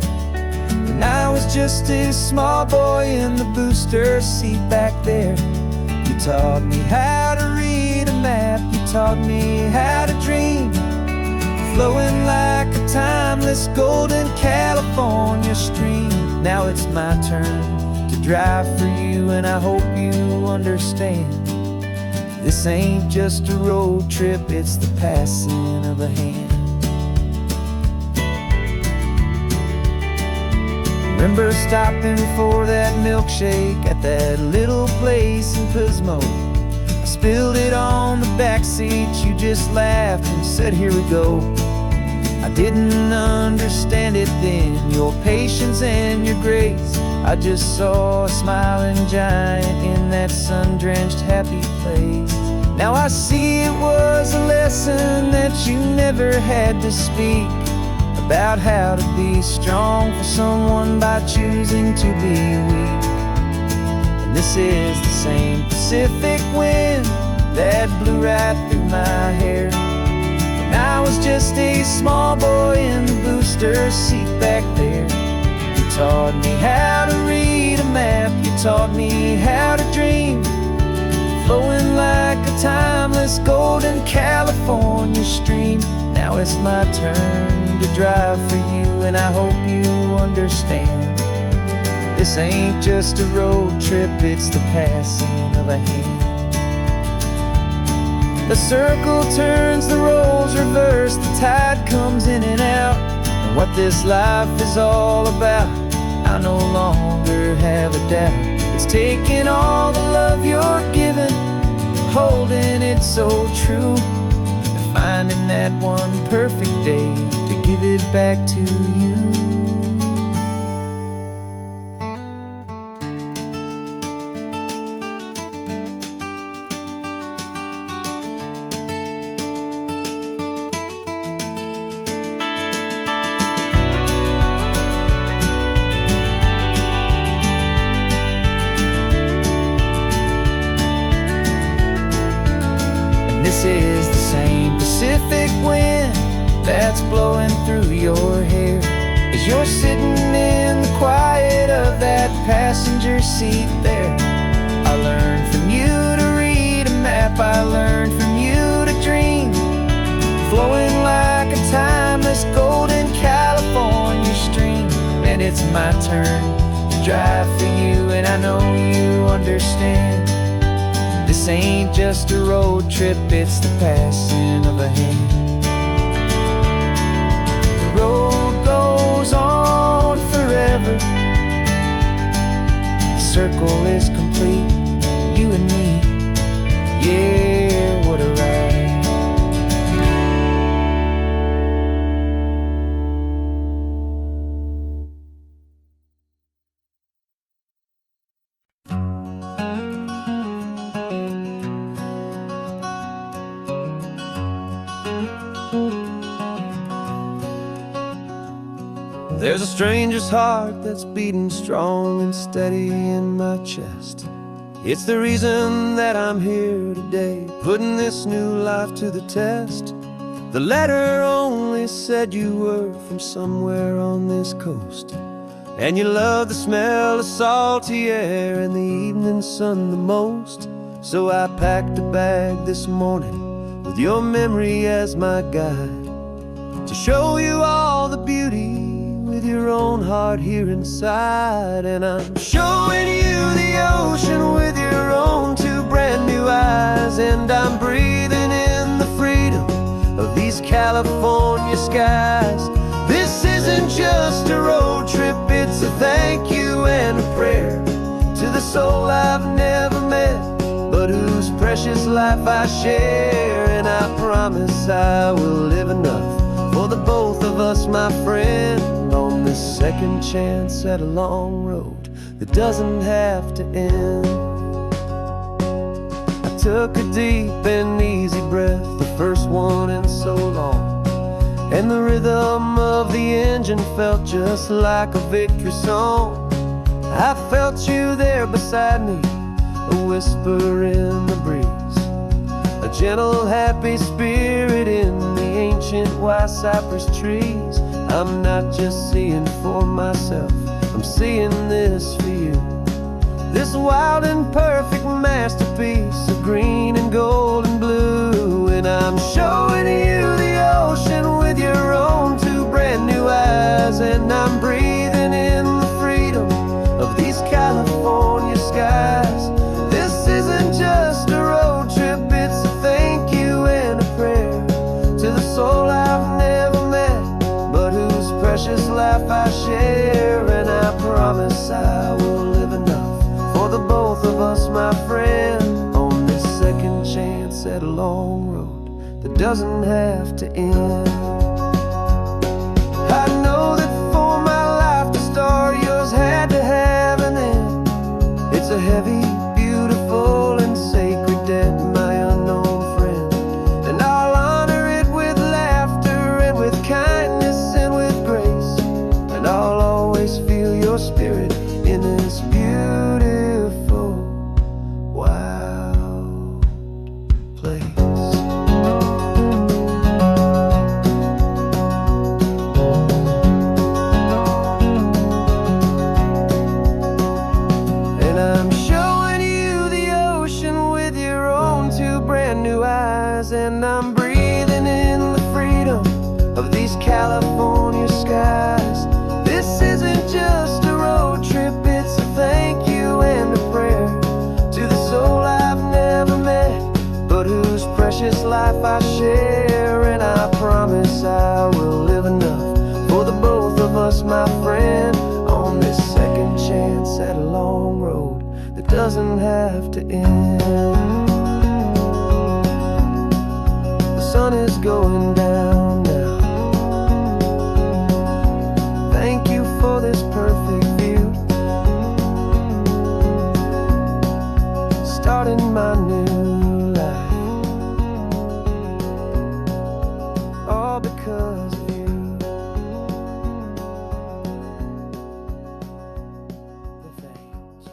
when I was just a small boy in the booster seat back there. You taught me how to read a map, you taught me how to dream, flowing like a timeless golden California stream. Now it's my turn to drive for you, and I hope you understand, this ain't just a road trip, it's the passing of a hand. Remember stopping for that milkshake at that little place in Pismo? I spilled it on the back seat, you just laughed and said, here we go. I didn't understand it then, your patience and your grace. I just saw a smiling giant in that sun-drenched happy place. Now I see it was a lesson that you never had to speak, about how to be strong for someone by choosing to be weak. And this is the same Pacific wind that blew right through my hair when I was just a small boy in the booster seat back there. You taught me how to read a map, you taught me how to dream, flowing like a timeless golden California stream. Now it's my turn to drive for you, and I hope you understand. This ain't just a road trip, it's the passing of a hand. The circle turns, the roles reverse, the tide comes in and out. And what this life is all about, I no longer have a doubt. It's taking all the love you're giving, holding it so true, and finding that one perfect day to give it back to you. This is the same Pacific wind that's blowing through your hair as you're sitting in the quiet of that passenger seat there. I learned from you to read a map, I learned from you to dream, flowing like a timeless golden California stream. And it's my turn to drive for you, and I know you understand. This ain't just a road trip, it's the passing of a hand. The road goes on forever, the circle is complete, you and me, yeah, what a ride. There's a stranger's heart that's beating strong and steady in my chest. It's the reason that I'm here today, putting this new life to the test. The letter only said you were from somewhere on this coast, and you love the smell of salty air and the evening sun the most. So I packed a bag this morning with your memory as my guide, to show you all the beauty with your own heart here inside. And I'm showing you the ocean with your own two brand new eyes, and I'm breathing in the freedom of these California skies. This isn't just a road trip, it's a thank you and a prayer to the soul I've never met, but whose precious life I share. And I promise I will live enough for the both of us, my friend, on this second chance at a long road that doesn't have to end. I took a deep and easy breath, the first one in so long, and the rhythm of the engine felt just like a victory song. I felt you there beside me, a whisper in the breeze, a gentle happy spirit in the ancient white cypress trees. I'm not just seeing for myself, I'm seeing this for you, this wild and perfect masterpiece of green and gold and blue. And I'm showing you the ocean with your own two brand new eyes, and I'm breathing in the freedom of these California skies. This isn't just a road trip, it's a thank you and a prayer to the soul I've never met, but whose precious life I share. And I promise I will live enough for the both of us, my friend, on this second chance at a long road that doesn't have to end. I know that for my life to start, yours had to have an end. It's a heavy, beautiful, and sacred debt, my unknown friend, and I'll honor it with laughter and with kindness and with grace, and I'll always feel your spirit in this beautiful, wild place. and I'm breathing in the freedom of these California skies. This isn't just a road trip, it's a thank you and a prayer to the soul I've never met, but whose precious life I share. And I promise I will live enough for the both of us, my friend, on this second chance at a long road that doesn't have to end. The sun is going down now. Thank you for this perfect view, starting my new life, all because of you. Thank you.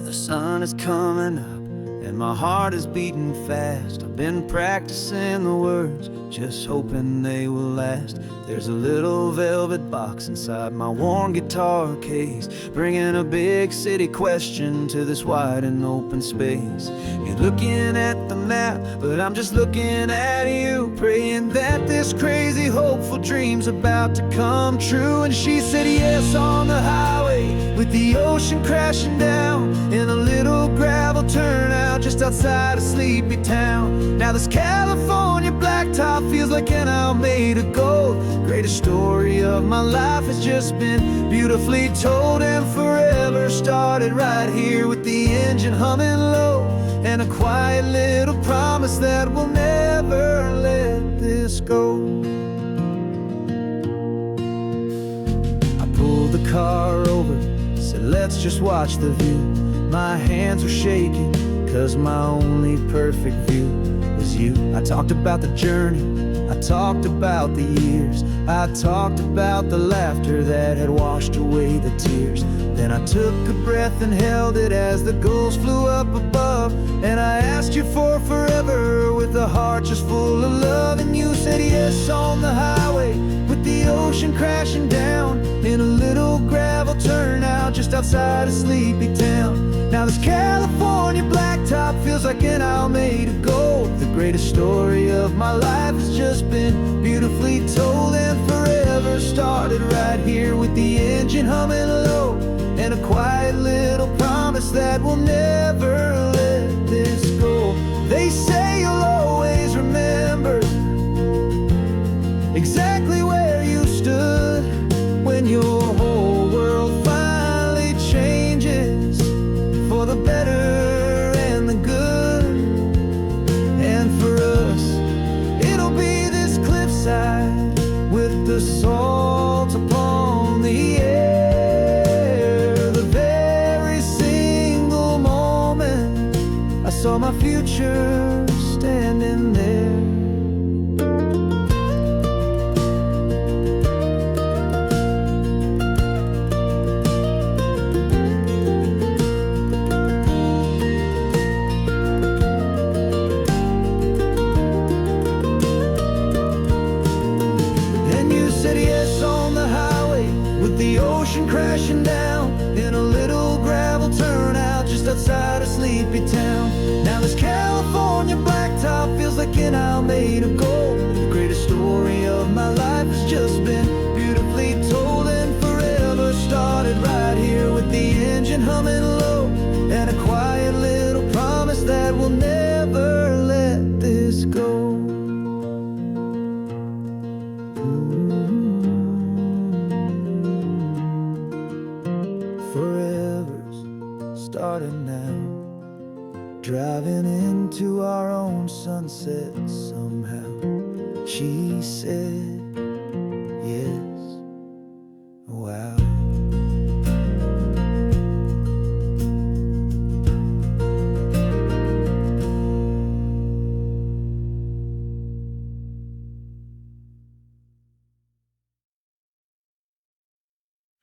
The sun is coming up and my heart is beating fast. I've been practicing the words, just hoping they will last. There's a little velvet box inside my worn guitar case, bringing a big city question to this wide and open space. You're looking at the map, but I'm just looking at you, praying that this crazy hopeful dream's about to come true. And she said yes on the highway with the ocean crashing down in a little gravel turnout just outside a sleepy town. Now this California blacktop feels like an hour made of gold. Greatest story of my life has just been beautifully told, and forever started right here with the engine humming low, and a quiet little promise that we'll never let this go. I pulled the car over, said let's just watch the view. My hands were shaking, cause my only perfect view was you. I talked about the journey, I talked about the years, I talked about the laughter that had washed away the tears. Then I took a breath and held it as the gulls flew up above, and I asked you for forever with a heart just full of love. And you said yes on the highway with the ocean crashing down in a little gravel turnout just outside a sleepy town. Now this California blacktop feels like an hour made of gold. The greatest story of my life has just been beautifully told, and forever started right here with the engine humming low, and a quiet little promise that we'll never let this go. They say you'll always remember exactly where you stood when your whole world finally changes for the better and the good. And for us, it'll be this cliffside with the salt upon the air. The very single moment I saw my future standing there. Crashing down in a little gravel turnout just outside a sleepy town. Now this California blacktop feels like an hour made of gold. The greatest story of my life has just been beautifully told, and forever started right here with the engine humming low, and a quiet little promise that we'll never let this go. Forever's starting now, driving into our own sunset somehow. She said